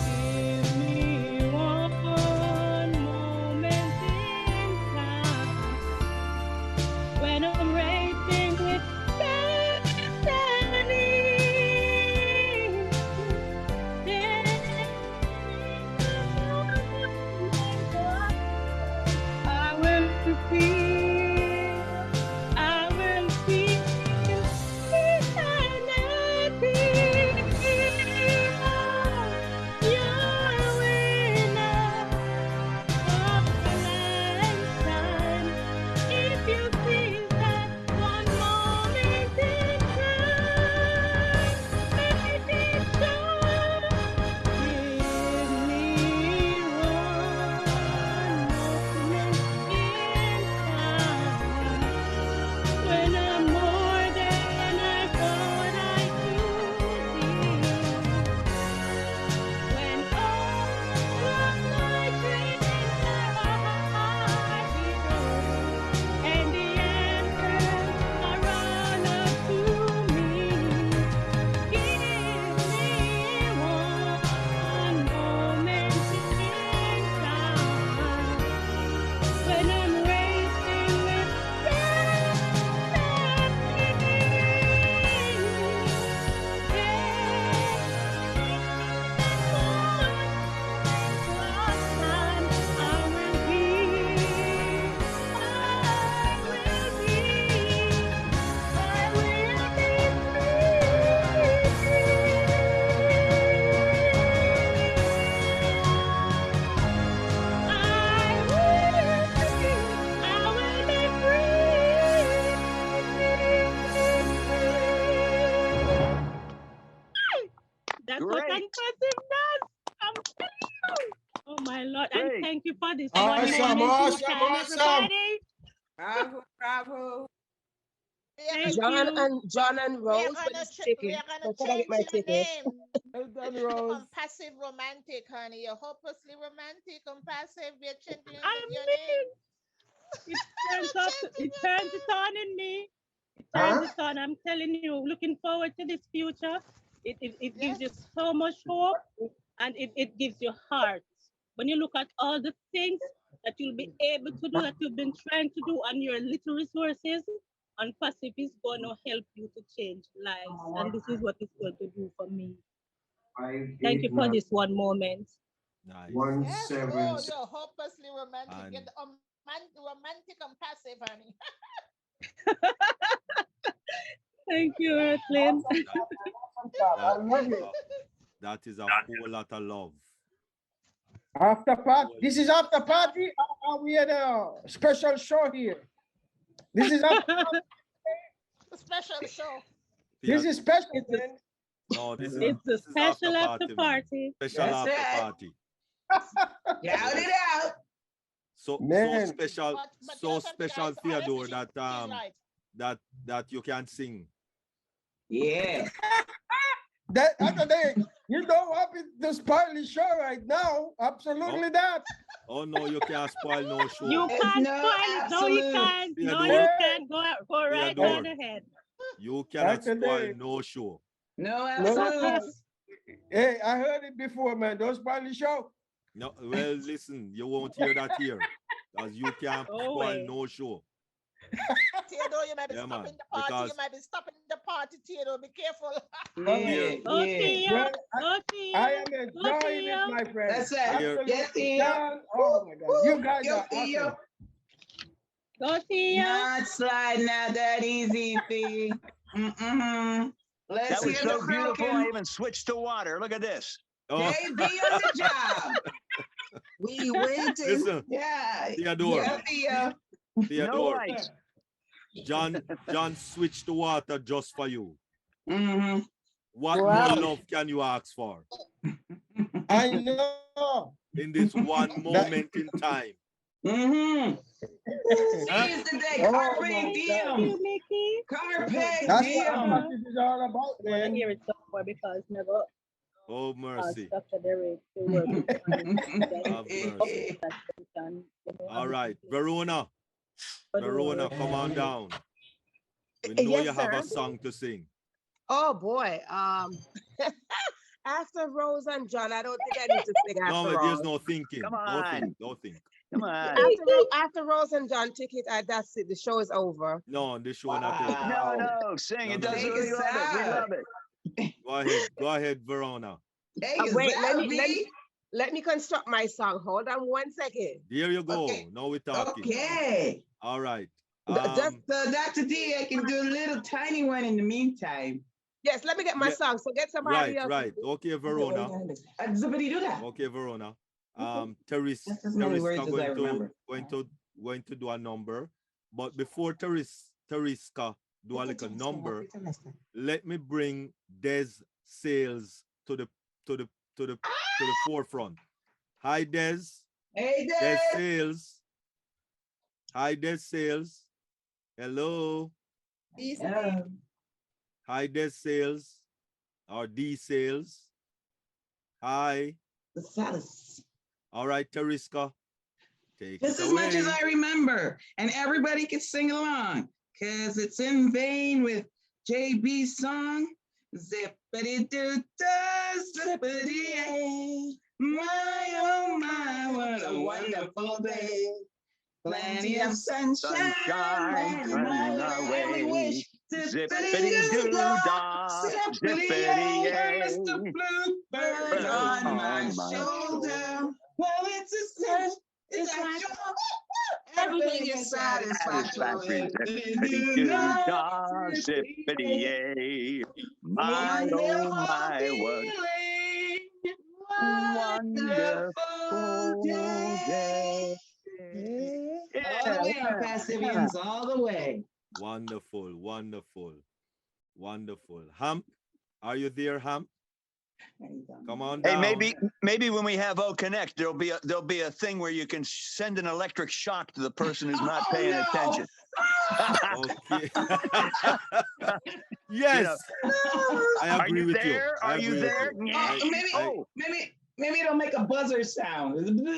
Give me one moment in time when I'm racing with destiny. God, and Great. thank you for this Awesome, one moment in awesome, time, awesome. everybody. Bravo, bravo. Thank John you. and We are Rose for gonna this we ticket. are gonna So can I get change my your ticket? name. Well done, Rose. Unpassive romantic, honey. You're hopelessly romantic, unpassive. We are changing I your mean, name. it turns up, it turns it on in me. It Huh? turns it on. I'm telling you, looking forward to this future. It gives you Yes. so much hope, and it gives you heart. When you look at all the things that you'll be able to do, that you've been trying to do, and your little resources, and passive is going to help you to change lives. And this is what it's going to do for me. Thank you for this one moment. Nice. Yes. Oh, you're hopelessly romantic. And You're the romantic unpassive, honey. Thank you, Earthlyn. that is a whole lot of love. After party. This is after party. We had a special show here. This is after A special show. This is special. No, this is It's a this is special after man. party. Special That's after right. party. Shout it out. So Man. special, But so you know something, special, honestly, Theodore, she's that right. that you can sing. Yeah. That other day, you know what to spoil the show right now. Absolutely not. Oh no, you can't spoil no show. You There's can't no spoil it. No, you absolute. can't. No, Theodore, you can't. Go right Theodore, on ahead. you cannot spoil Saturday. no show. No No. absolute. Hey, I heard it before, man. Don't spoil the show. No, well, listen, you won't hear that here, because you can't No spoil way. no show. Theodore, you might be Yeah, man, stopping the party. because You might be stopping the party, Theodore. Be careful. Yeah, Go yeah. Theo. Well, Go Theo. I am Go enjoying Theo. it, my friend. That's right. here, Absolutely. Yes, Theo. John, oh my God. You guys Yo, are Theo. awesome. Go Theo. Not sliding out that easy, Theo. Let's That was hear the so beautiful. I croaking. even switched to water. Look at this. oh, JB on the job. We waiting. listen, Yeah. Theodore, Yeah, Theo. No Theodore, lights. John switched to water just for you. Mm-hmm. What Wow. more love can you ask for I know. in this one moment in time? Mm-hmm. Huh? Seize the day. Oh Carpe my God. diem. Mickey. Carpe That's what diem. Unpassive is all about, I want to man. hear it somewhere because never Oh mercy. Dr. Derek to work with Have mercy. All right, Verona, Verona, come on down. We know Yes, you have a sir. song to sing. Oh boy. After Rose and John, I don't think I need to sing No, after but there's Rose. no thinking. Come Don't think. on. Don't think. Come on. After Rose and John ticket, that's it. The show is over. No, this show not over. No, no, sing. No, It no, does. no. We love it. We love it. Go ahead, Verona. Hey, Wait, Zelby. let me construct my song. Hold on 1 second. There you go. Okay. Now we're talking. Okay. All right. So Dr. D, I can do a little tiny one in the meantime. Yes, let me get my Yeah, song. So get somebody else. right. Okay, Verona. Somebody do that. Okay, Verona. Teresa That's as many words as I remember. going to do a number, but before Tereska do a little number, let me bring Des Sales to the forefront. Hi, Des. Hey, Des Dad. Sales. Hi, Des Sales. Hello. Yeah. Hi, Des Sales. Or D Sales. Hi. The Salis. All right, Tereska. Take Just it as away. much as I remember, and everybody can sing along, because it's in vain with JB's song. Zippity doo dah, zippity yay. My oh my, what a wonderful day. Plenty of sunshine Sunshine my coming our way. Zippity Zippity doo doo dah, dah, zippity zippity yay. yay. Mr. Bluebird on my shoulder. Well, it's a sense, it's a joy. Everything is satisfactory. Zippity doo dah, zippity yay. My oh my, what wonderful day. All the way, our Pacifians, all the way. Wonderful, wonderful, wonderful. Hamp, are you there, Hamp? Come on Hey, down. maybe when we have O Connect, there'll be a thing where you can send an electric shock to the person who's not paying attention. Okay. Yes. I agree with you. Are you there? Maybe it'll make a buzzer sound. No,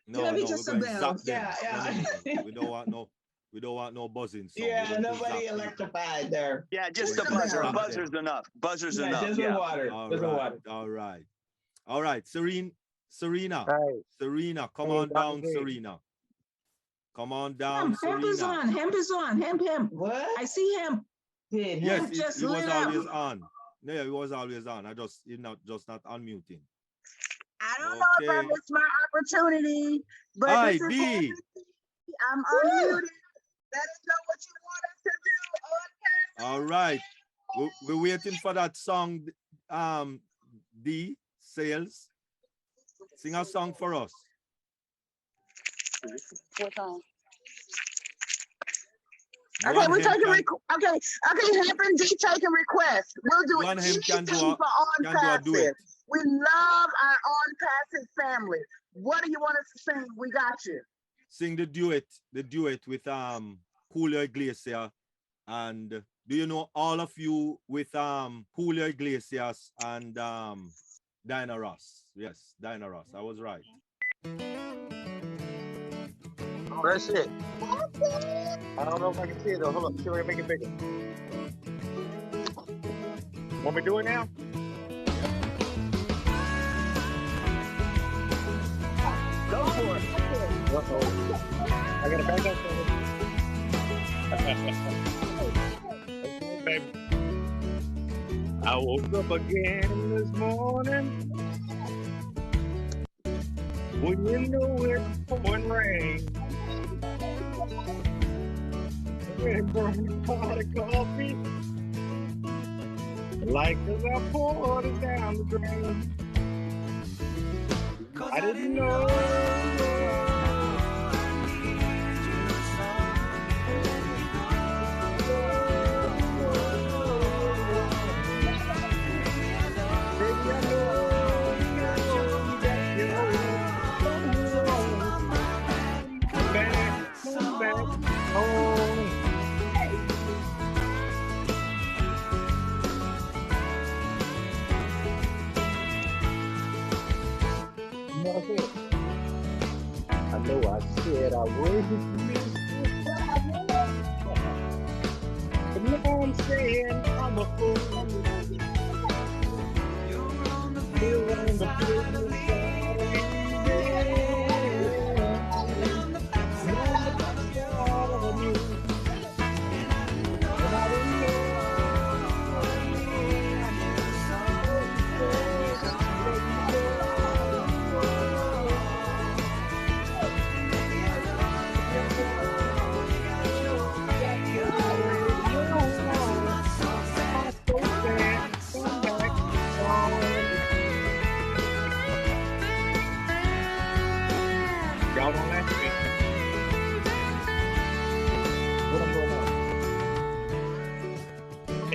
Maybe no, just we're a going to bell. zap them. Yeah. No. We don't want no buzzing sound. Yeah, nobody electrified there. Yeah, just a buzzer. A buzzer's enough. Buzzer's enough. Just yeah. the water. All right. Serena. Hey. Serena, come Hey, on Dr. down, J. Serena. Come on down, Hemp is Serena. on. Hemp is on. Hemp. What? I see him. Yes, Hemp just he was lit up. always on. No, he was always on. He's not unmuting. I don't know if I missed my opportunity, but Hi, this is B. Henry. I'm unmuted. Let us know what you want us to do. All right. We're waiting for that song, D, Sales. Sing a song for us. What song? One Okay, we're him taking can- Hemp and D taking requests. We'll do One him can do anything a- for On can do a duet. Passive. We love our On Passive family. What do you want us to sing? We got you. Sing the duet with Julio Iglesias. And do you know all of you with Julio Iglesias and Diana Ross? Yes, Diana Ross. I was right. Oh, that's it. I don't know if I can see it though. Hold on, see if I can make it bigger. Want me to do it now? Go for it. Uh-oh. I gotta back up for it. Baby. I woke up again this morning. When you know it's pouring rain. And burning a pot of coffee. Like as I poured it down the drain. I didn't know. I know I said I wouldn't miss this time, but now I'm saying I'm a fool. You're on the business side of me, y'all don't laugh at me. What I'm going on?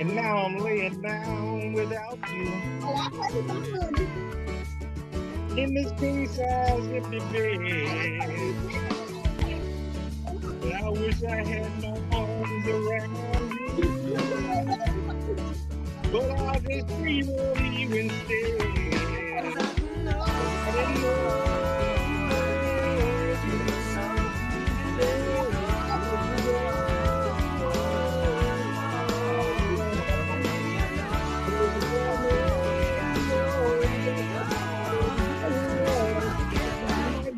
And now I'm laying down without you. In this king size empty bed. But I wish I had my arms around you. But I'll just dream of you instead. I didn't know.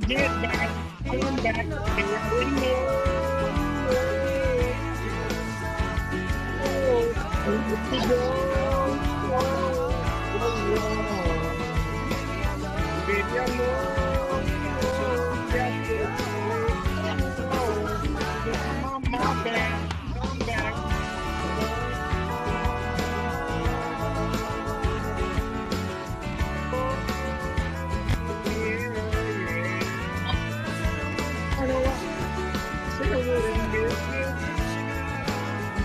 Get back, come back, and I didn't know. Baby, I know. My back, come back. I know I said I wouldn't miss it.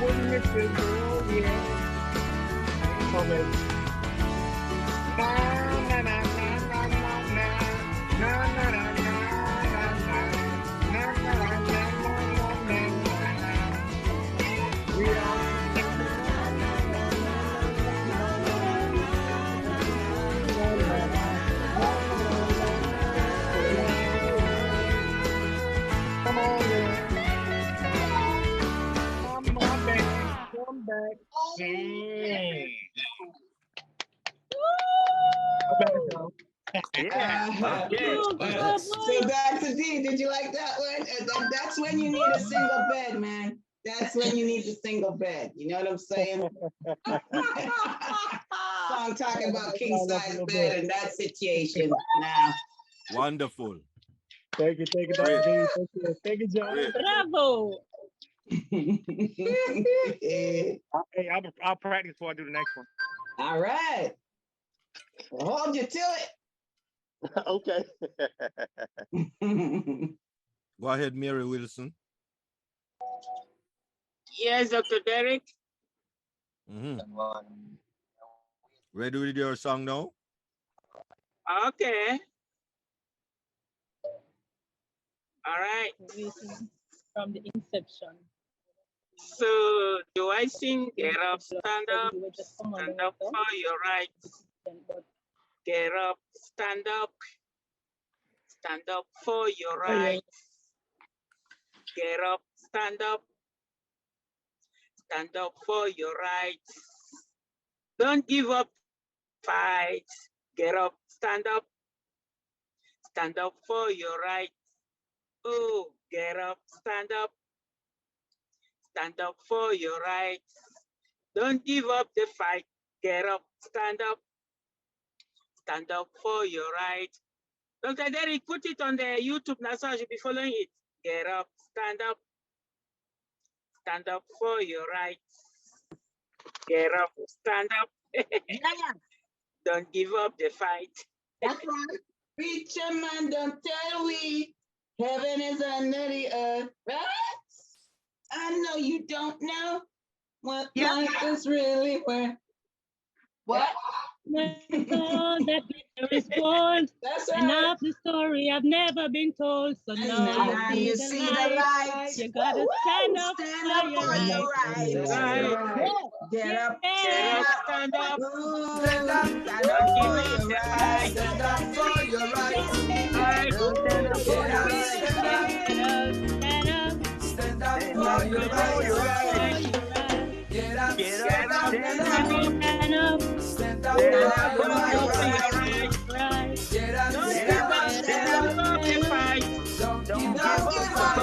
Wouldn't miss it, girl, yeah. Oh, baby. So Dr. D, did you like that one? That's when you need a single bed, man. That's when you need the single bed. You know what I'm saying? So I'm talking about king size bed in that situation now. Wonderful. Thank you, Dr. D. Thank you, John. Bravo. Hey, I'll practice before I do the next one. All right. Well, hold you to it. Okay. Go ahead, Mary Wilson. Yes, Dr. Derek. Ready with your song now? Okay. All right. From the inception. So, do I sing get up, stand up for your rights? Get up, stand up for your rights. Get up, stand up for your rights. Don't give up, fight. Get up, stand up for your rights. Oh, get up, stand up for your rights. Don't give up the fight. Get up, stand up for your rights. Dr. Derek, put it on the YouTube now, so I should be following it. Get up, stand up for your rights. Get up, stand up. Don't give up the fight. That's right. Preacher man, don't tell we heaven is under the earth, right? I know you don't know what life is really worth. What? That glitter is gold. That's And right. of the story I've never been told. So now you see the light. You gotta stand up for your rights. Get up, stand up. Stand up for your rights. Stand up for your rights. Get up, stand up. Stand up for your rights. Get up, stand up. Don't give up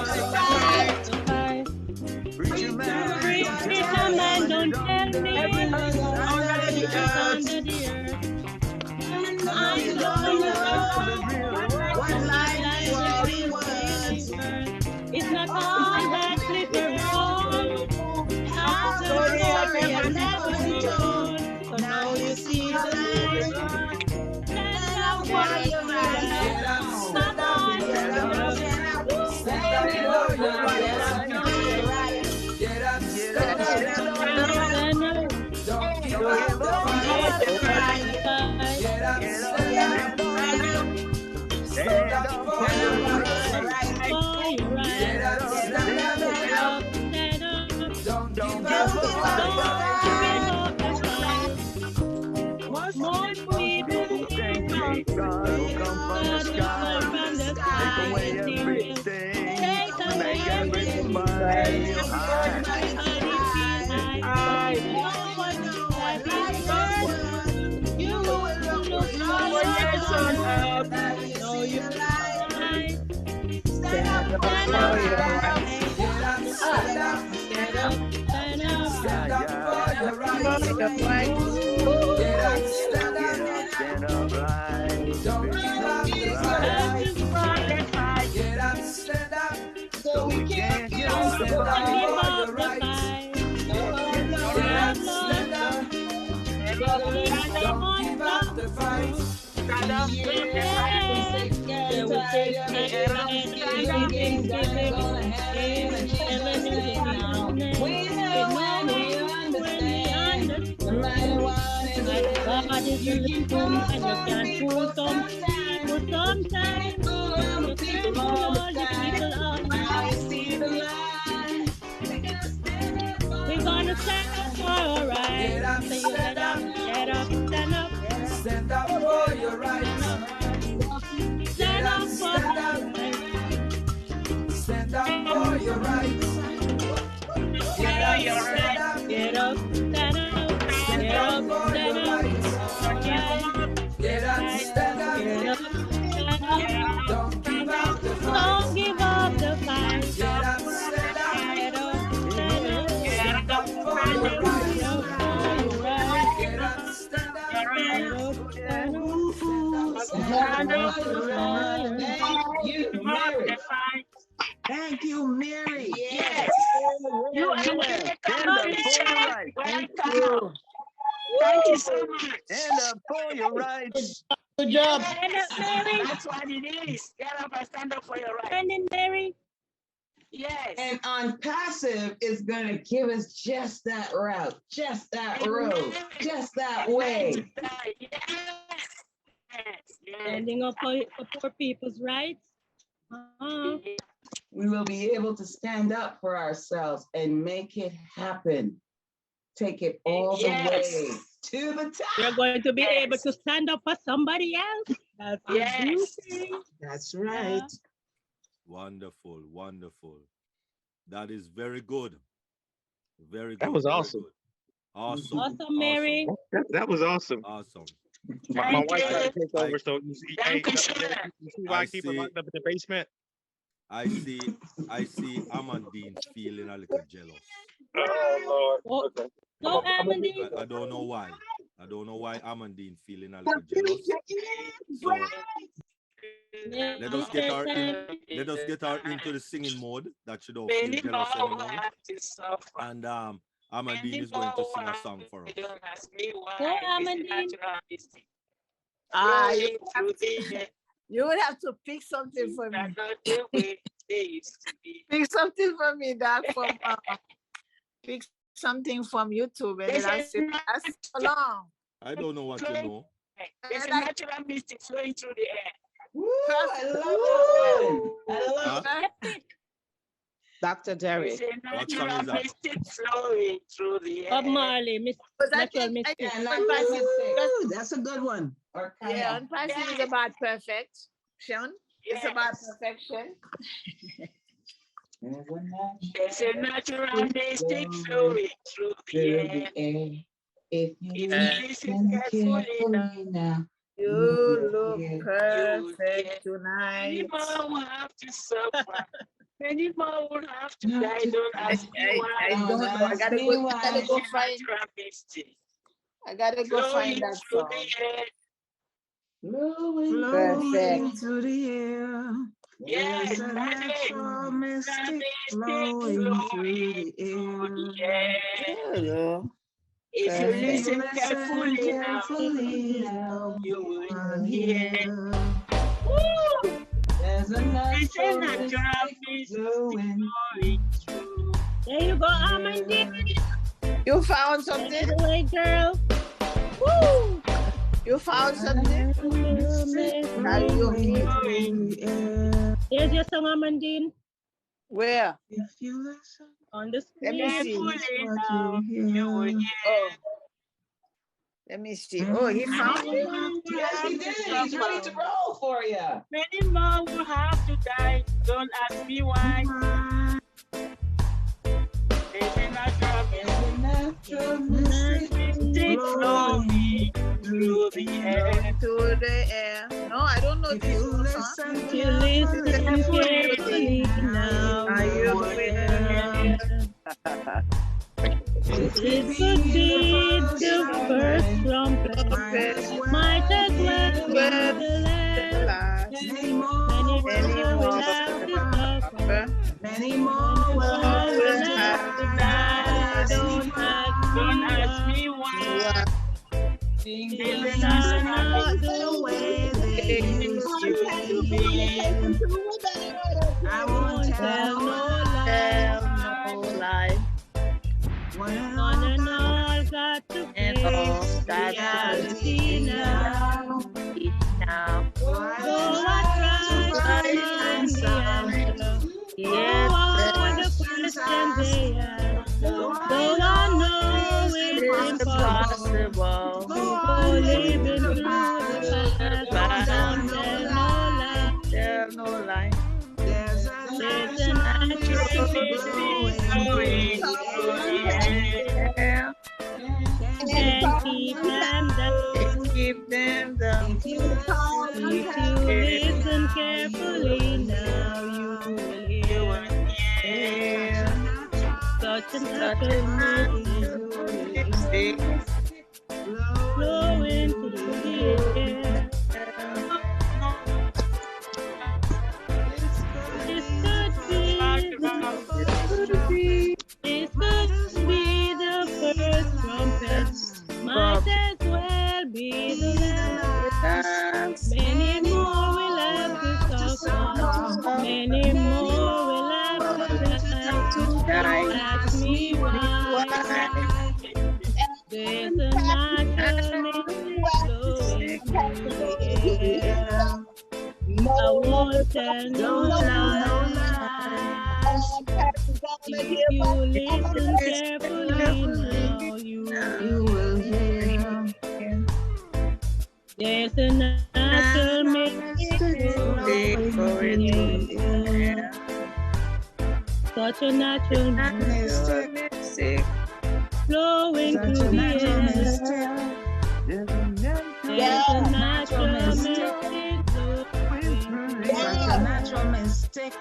the fight. Preacher man, don't tell me under the earth. I don't know what life really was. It's not all that glitter is gold. Our story I've never been told. So now you see the light. Stand up for your rights. Come on, stand up. Stand up for your rights. Get up, stand up. Don't give up the fight. Get up, stand up. Stand up for your rights. Get up, stand up. Don't give up the fight. Most people think God will come from the sky. Take away everything. Make everybody high. You will look up. No, you stand up for your rights. Stand up for your rights. Get up, stand up. Don't give up the fight. Get up, stand up. So we can't get up for your rights. Stand up. Don't give up the fight. Stand up. God is in the room and you can fool some people sometimes. You can't fool all the people out there. We're gonna stand up for our rights. Get up, stand up. Get up, stand up. Stand up for your rights. Stand up for your rights. Stand up for your rights. Get up, stand up. Get up, Thank you, Mary. Yes. You are welcome. Thank you. Thank you so much. Stand up for your rights. Good job. That's what it is. Get up and stand up for your rights. And Mary. Yes. And Unpassive is going to give us just that route, just that road, just that way. Standing up for poor people's rights. We will be able to stand up for ourselves and make it happen. Take it all the way to the top. You're going to be able to stand up for somebody else. That's a beauty. That's right. Wonderful, wonderful. That is very good. Very good. That was awesome. Awesome. Awesome, Mary. That was awesome. Awesome. My wife had to take over, so you see, Thank you, you sir. see why I keep her locked up in the basement? I see Amandine feeling a little jealous. Oh Lord. Okay. No, Amandine. I don't know why. I don't know why Amandine feeling a little jealous. So let us get her into the singing mode that she don't feel jealous anymore. And Amandine is going to sing a song for us. Go, Amandine. You would have to pick something for me. Pick something for me, Doc, from pick something from YouTube, and then I sing along. I don't know what you know. It's a natural mystic flowing through the air. Woo, I love it. I love it. Dr. Derry. It's a natural mystic flowing through the air. Bob Marley, Miss Natural Mystic. That's a good one. Yeah, Unpassive is about perfection. It's about perfection. There's a natural mystic flowing through the air. If you listen carefully now, you look perfect tonight. Many more will have to suffer. Many more will have to die. Don't ask me why. I don't know. I gotta go find. I gotta go find that song. Flowing through the air. Yes, There's a natural mystic flowing through the air. Hello. If you listen carefully now, you will hear. Woo! There's a natural mystic flowing through. There you go, Amandine. You found something? Away, girl. Woo! You found something? Here's your song, Amandine. Where? If you listen on the screen. Let me see. Oh. Let me see. Oh, he found it? Yes, he did. He's ready to roll for you. Many more will have to die. Don't ask me why. There's a natural mystic flowing through the air. To the air. No, I don't know this one. If you listen carefully now, are you aware? It could be the first trumpet, might as well be the last. Many more will have to suffer. Many more will have to die. Don't ask me why. Things are not the way they used to be. I won't tell no lie. One and all got to face reality now. So I try to find the answer. Yes, all the questions they ask. Though I know it's impossible. Oh, living through the past, don't tell no lie. There's a natural flowing through the air. And keep them down. If you listen carefully now, you will hear. So such a natural mystic, flowing through the air. This could be the first trumpet, might as well be the last. Many more will have to suffer, many more will have to die. Ask me why. There's a natural mystic flowing through the air. I won't tell no lies. If you listen carefully now, you will hear. There's a natural mystic flowing through the air. Such a natural mystic flowing through the air. There's a natural mystic Such a natural mystic.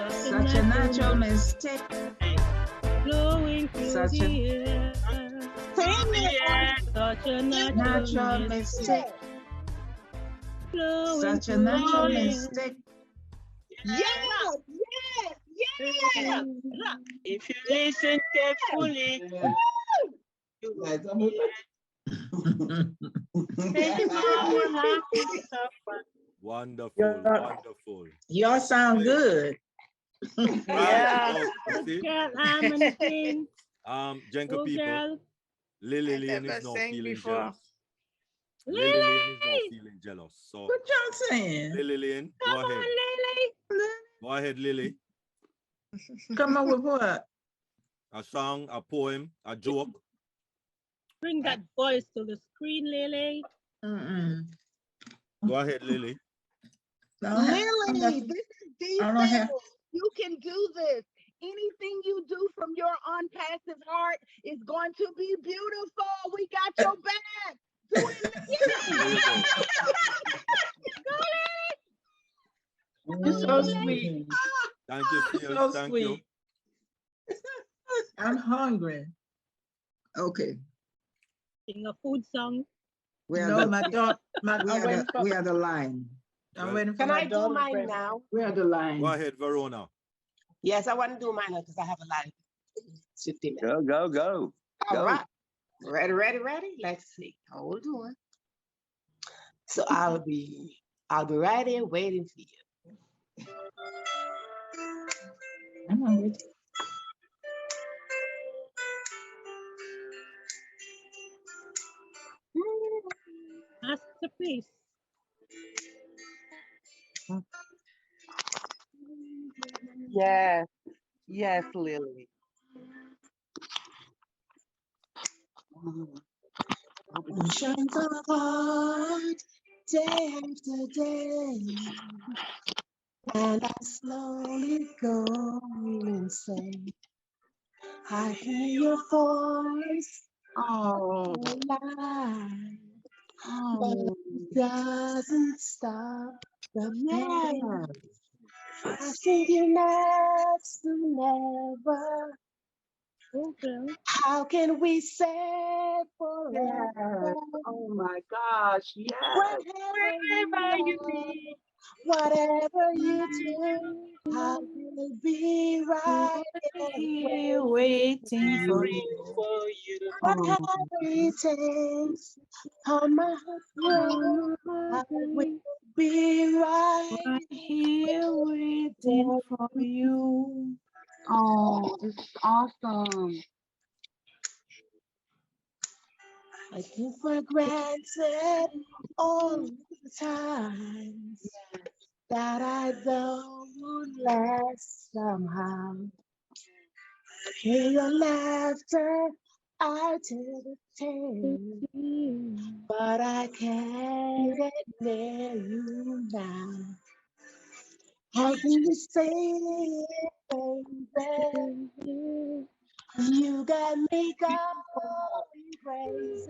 Such a natural mystic. Flowing through Such the air. Such a natural mystic. Such a natural mystic. Yes, yes. If you listen carefully, you will Wonderful, wonderful. Y'all sound good. Yeah. Jenka people, girl. Lily Lane is now feeling jealous. Lily Lane is now feeling jealous. So what y'all saying? Lily Lane, go ahead. Go ahead, Lily. Come up with what? A song, a poem, a joke. Bring that voice to the screen, Lily. Go ahead, Lily. Lily, this is detail. You can do this. Anything you do from your unpassive heart is going to be beautiful. We got your back. Do it again. You're so sweet. Thank you, Theo. So Thank sweet. you. I'm hungry. Okay. Sing a food song. We are No, the, my daughter. we are the line. I'm waiting for my daughter. Can I do mine now? We are the line. Go ahead, Verona. Yes, I want to do mine now because I have a line. 50 minutes. Go. All right. Ready? Let's see. Hold on. So I'll be ready, waiting for you. I'm hungry. Masterpiece. Yes, Lily. Oceans apart, day after day, and I slowly go insane. I hear your voice all night, but it doesn't stop the pain. I think you're next to never. How can we say forever? Oh my gosh, yes. Wherever you be, whatever you do, I will be right here waiting for you. Whatever it takes on my road, I will be right here waiting for you. Oh, this is awesome. I take for granted all the times that I don't last somehow. Hear your laughter, I tell the tale, but I can't get near you now. How can you say it, baby? You got me going crazy.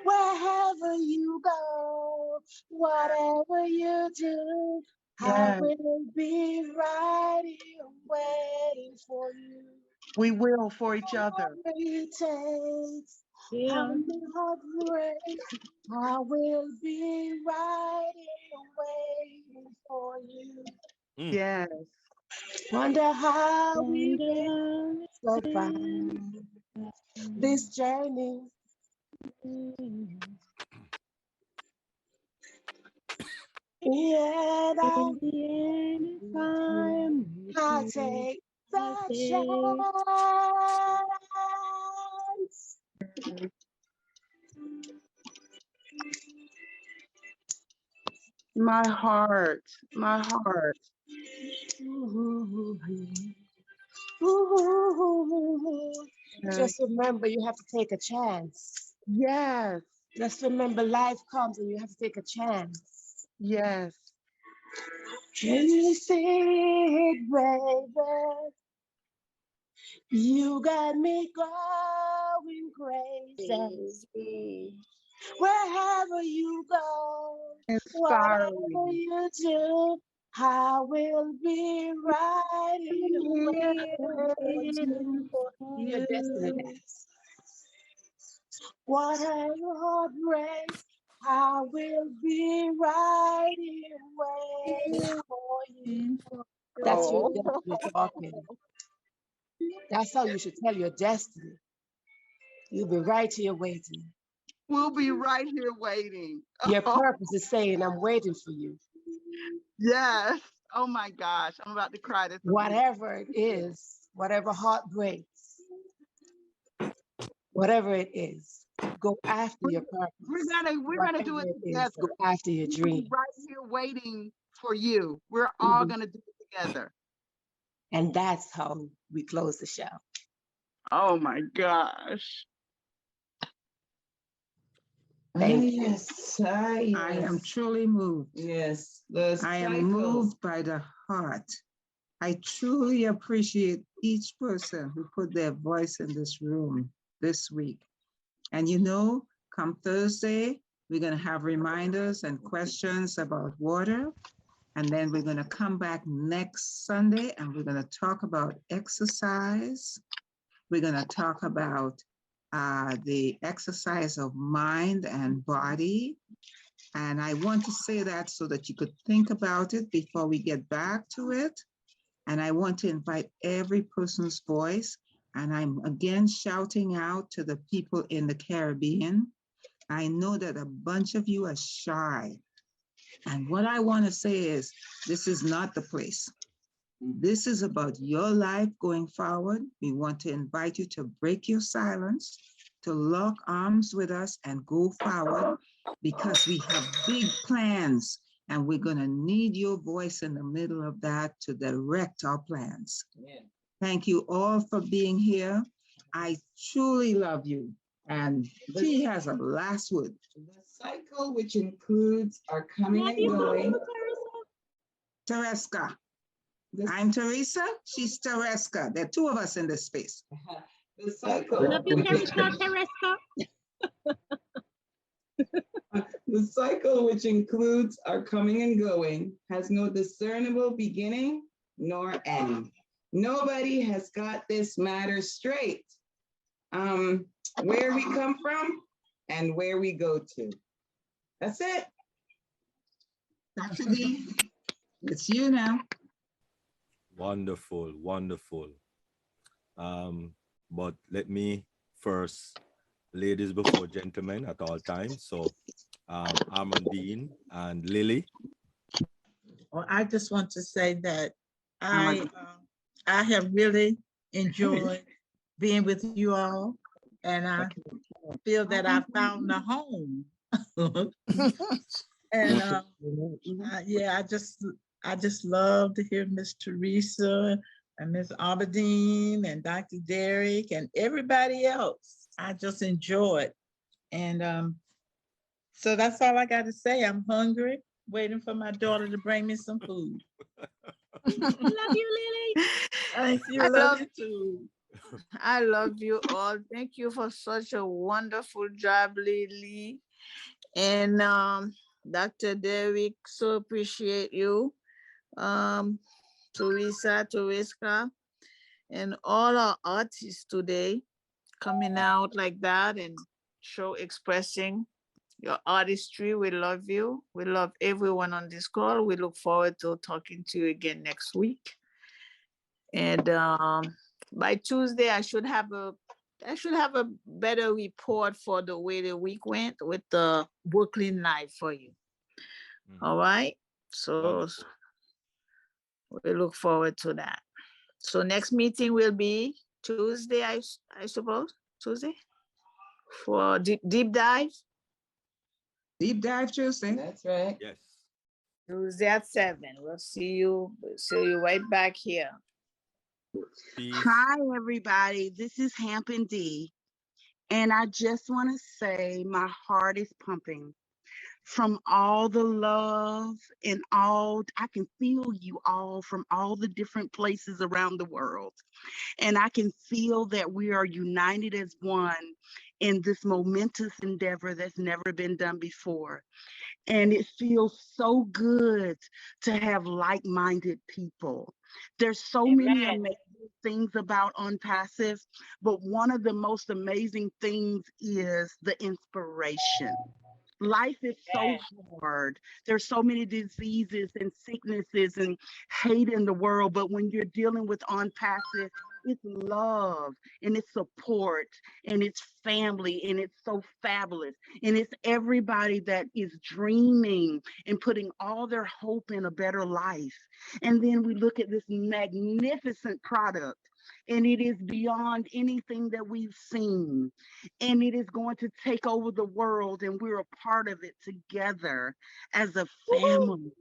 Wherever you go, whatever you do, I will be right here We will for each other. Yeah. I will be riding, waiting for you. Yes. Wonder how we will survive this journey. Yeah, I'll take the chance. My heart, my heart. Just remember, you have to take a chance. Yes. Just remember, life comes and you have to take a chance. Yes. Can you see it, baby? You got me going crazy. Wherever you go, whatever Inspiring. you do, I will be riding, waiting for your destiny dance. Whatever heartbreak, I will be riding, waiting for you. That's your destiny talking. That's how you should tell your destiny. You'll be right here waiting. We'll be right here waiting. Your purpose is saying, I'm waiting for you. Yes. Oh my gosh. I'm about to cry. This Whatever it is, whatever heart breaks, whatever it is, go after your purpose. We're gonna do it together. Go after your We'll dream. be right here waiting for you. We're all gonna do it together. And that's how we close the show. Oh my gosh. Thank you. Yes, I am truly moved. Yes, I am moved by the heart. I truly appreciate each person who put their voice in this room this week. And you know, come Thursday, we're going to have reminders and questions about water. And then we're going to come back next Sunday and we're going to talk about exercise. We're going to talk about the exercise of mind and body. And I want to say that so that you could think about it before we get back to it. And I want to invite every person's voice. And I'm again shouting out to the people in the Caribbean. I know that a bunch of you are shy. And what I want to say is, this is not the place. This is about your life going forward. We want to invite you to break your silence, to lock arms with us and go forward, because we have big plans and we're going to need your voice in the middle of that to direct our plans. Yeah. Thank you all for being here. I truly love you. And she has a last word. The cycle, which includes our coming and going. Tereska. I'm Theresa. She's Tereska. There are two of us in this space. The cycle. The cycle, which includes our coming and going, has no discernible beginning nor end. Nobody has got this matter straight. Where we come from and where we go to. That's it. Dr. D, it's you now. Wonderful, wonderful. But let me first, ladies before gentlemen at all times. So Armandine and Lily. Well, I just want to say that I have really enjoyed being with you all, and I feel that I found a home. And yeah, I just love to hear Miss Theresa and Miss Aberdeen and Dr. Derek and everybody else. I just enjoy it. And so that's all I got to say. I'm hungry, waiting for my daughter to bring me some food. Love you, Lily. Thank you. I Love you too. I love you all. Thank you for such a wonderful job, Lily. And Dr. Derek, so appreciate you. Theresa, Tereska. and all our artists today coming out like that and expressing your artistry. We love you. We love everyone on this call. We look forward to talking to you again next week. And by Tuesday, I should have a better report for the way the week went with the Brooklyn Live for you. All right. So we look forward to that. So next meeting will be Tuesday, I suppose. Tuesday for deep dive. Deep dive Tuesday. That's right. Yes. Tuesday at 7. We'll see you right back here. Peace. Hi, everybody. This is Hampton D. And I just want to say my heart is pumping from all the love and all. I can feel you all from all the different places around the world. And I can feel that we are united as one in this momentous endeavor that's never been done before. And it feels so good to have like-minded people. There's so many amazing things about Unpassive, but one of the most amazing things is the inspiration. Life is so hard. There's so many diseases and sicknesses and hate in the world, but when you're dealing with Unpassive, it's love and it's support and it's family and it's so fabulous. And it's everybody that is dreaming and putting all their hope in a better life. And then we look at this magnificent product, and it is beyond anything that we've seen. And it is going to take over the world, and we're a part of it together as a family.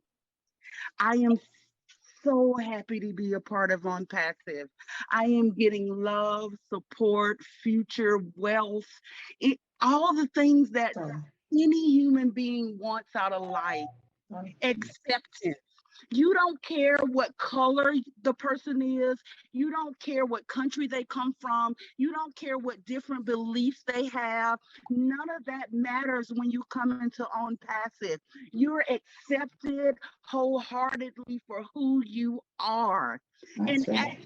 I am so happy to be a part of Unpassive. I am getting love, support, future, wealth, all the things that any human being wants out of life. Acceptance. You don't care what color the person is. You don't care what country they come from. You don't care what different beliefs they have. None of that matters when you come into Unpassive. You're accepted wholeheartedly for who you are. That's and right.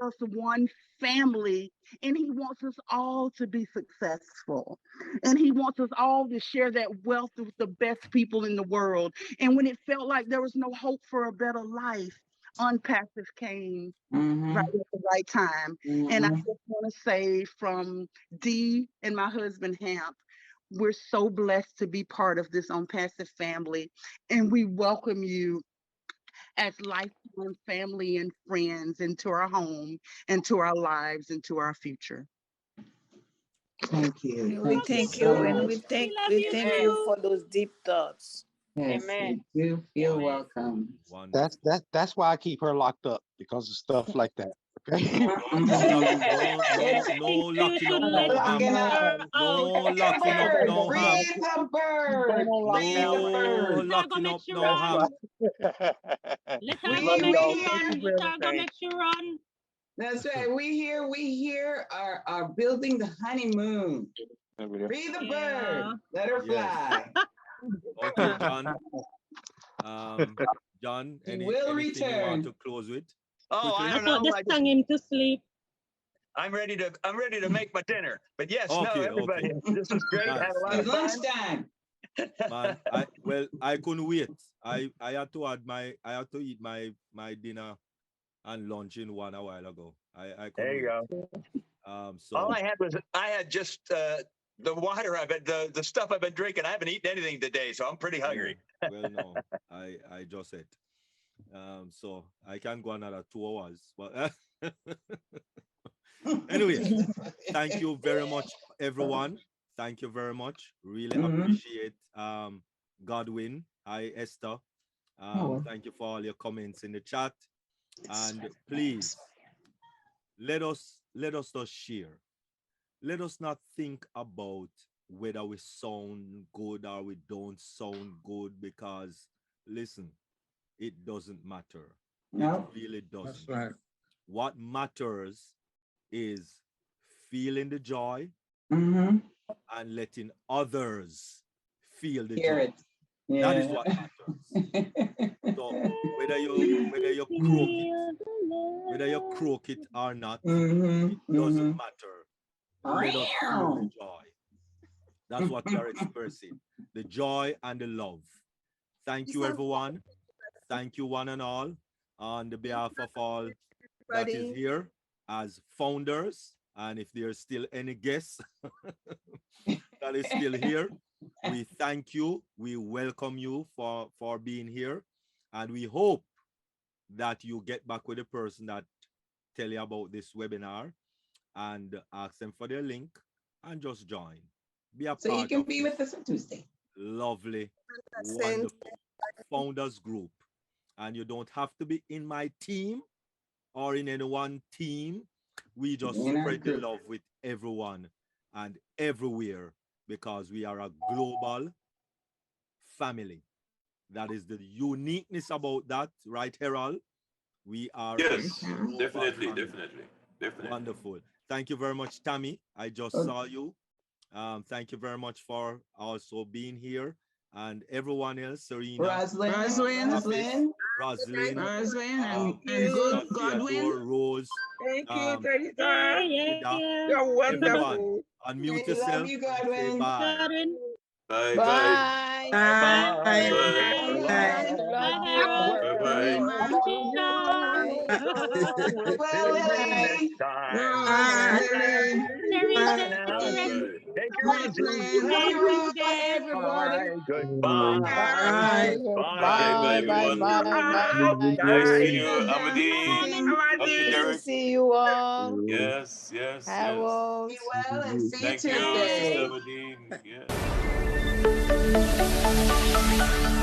Us one family, and he wants us all to be successful, and he wants us all to share that wealth with the best people in the world. And when it felt like there was no hope for a better life, Unpassive came right at the right time. And I just want to say, from Dee and my husband Hamp, we're so blessed to be part of this Unpassive family, and we welcome you as lifetime family and friends into our home, into our lives, into our future. Thank you. We thank you, and we thank you for those deep thoughts. Yes, we do feel welcome. That's why I keep her locked up, because of stuff like that. Okay. No locking up, no harm. No locking up, no harm. Free the bird. No locking up, no harm. That's right. We here are building the honeymoon. Free the bird. Let her fly. Okay, John. John, anything you want to close with? Oh, quickly? I don't know. I just sang him to sleep. I'm ready to make my dinner. But yes, no, Okay, everybody, this was great. Nice. Had a lot It's of fun. lunchtime. Man, I couldn't wait. I had to eat my dinner and lunch in one a while ago. I couldn't There you wait. go. So All I had just the water the stuff I've been drinking. I haven't eaten anything today, so I'm pretty hungry. Well, no, I just ate. So I can go another 2 hours, but anyway, thank you very much, everyone. Thank you very much. Really appreciate Godwin. Hi, Esther. Thank you for all your comments in the chat. And please let us just share. Let us not think about whether we sound good or we don't sound good, because listen, it doesn't matter. No. It really doesn't. That's right. What matters is feeling the joy and letting others feel the joy. That is what matters. So whether you croak it or not, it doesn't matter. Let us feel the joy. That's what we are expressing. The joy and the love. Thank you, everyone. Thank you, one and all, on the behalf of all that is here as founders. And if there's still any guests that is still here, we thank you. We welcome you for being here. And we hope that you get back with the person that tell you about this webinar and ask them for their link and just join. Be a So part you can of be this with us on Tuesday. lovely, wonderful founders group. And you don't have to be in my team or in any one team. We just spread the love with everyone and everywhere because we are a global family. That is the uniqueness about that, right, Herald? We are definitely. Wonderful. Thank you very much, Tammy. I just saw you. Thank you very much for also being here. And everyone else, Serena, Roslyn, and Godwin. Rose. Thank you, Theresa. Yeah. You're wonderful. Everyone, unmute yourself. Love you, Godwin. Bye. Bye. Bye. Well, Lily. Goodbye. Nice to you, Aberdeen. Nice to see you all. Yes. Be well and see you Thank you, Tuesday. Sister Aberdeen. Yeah.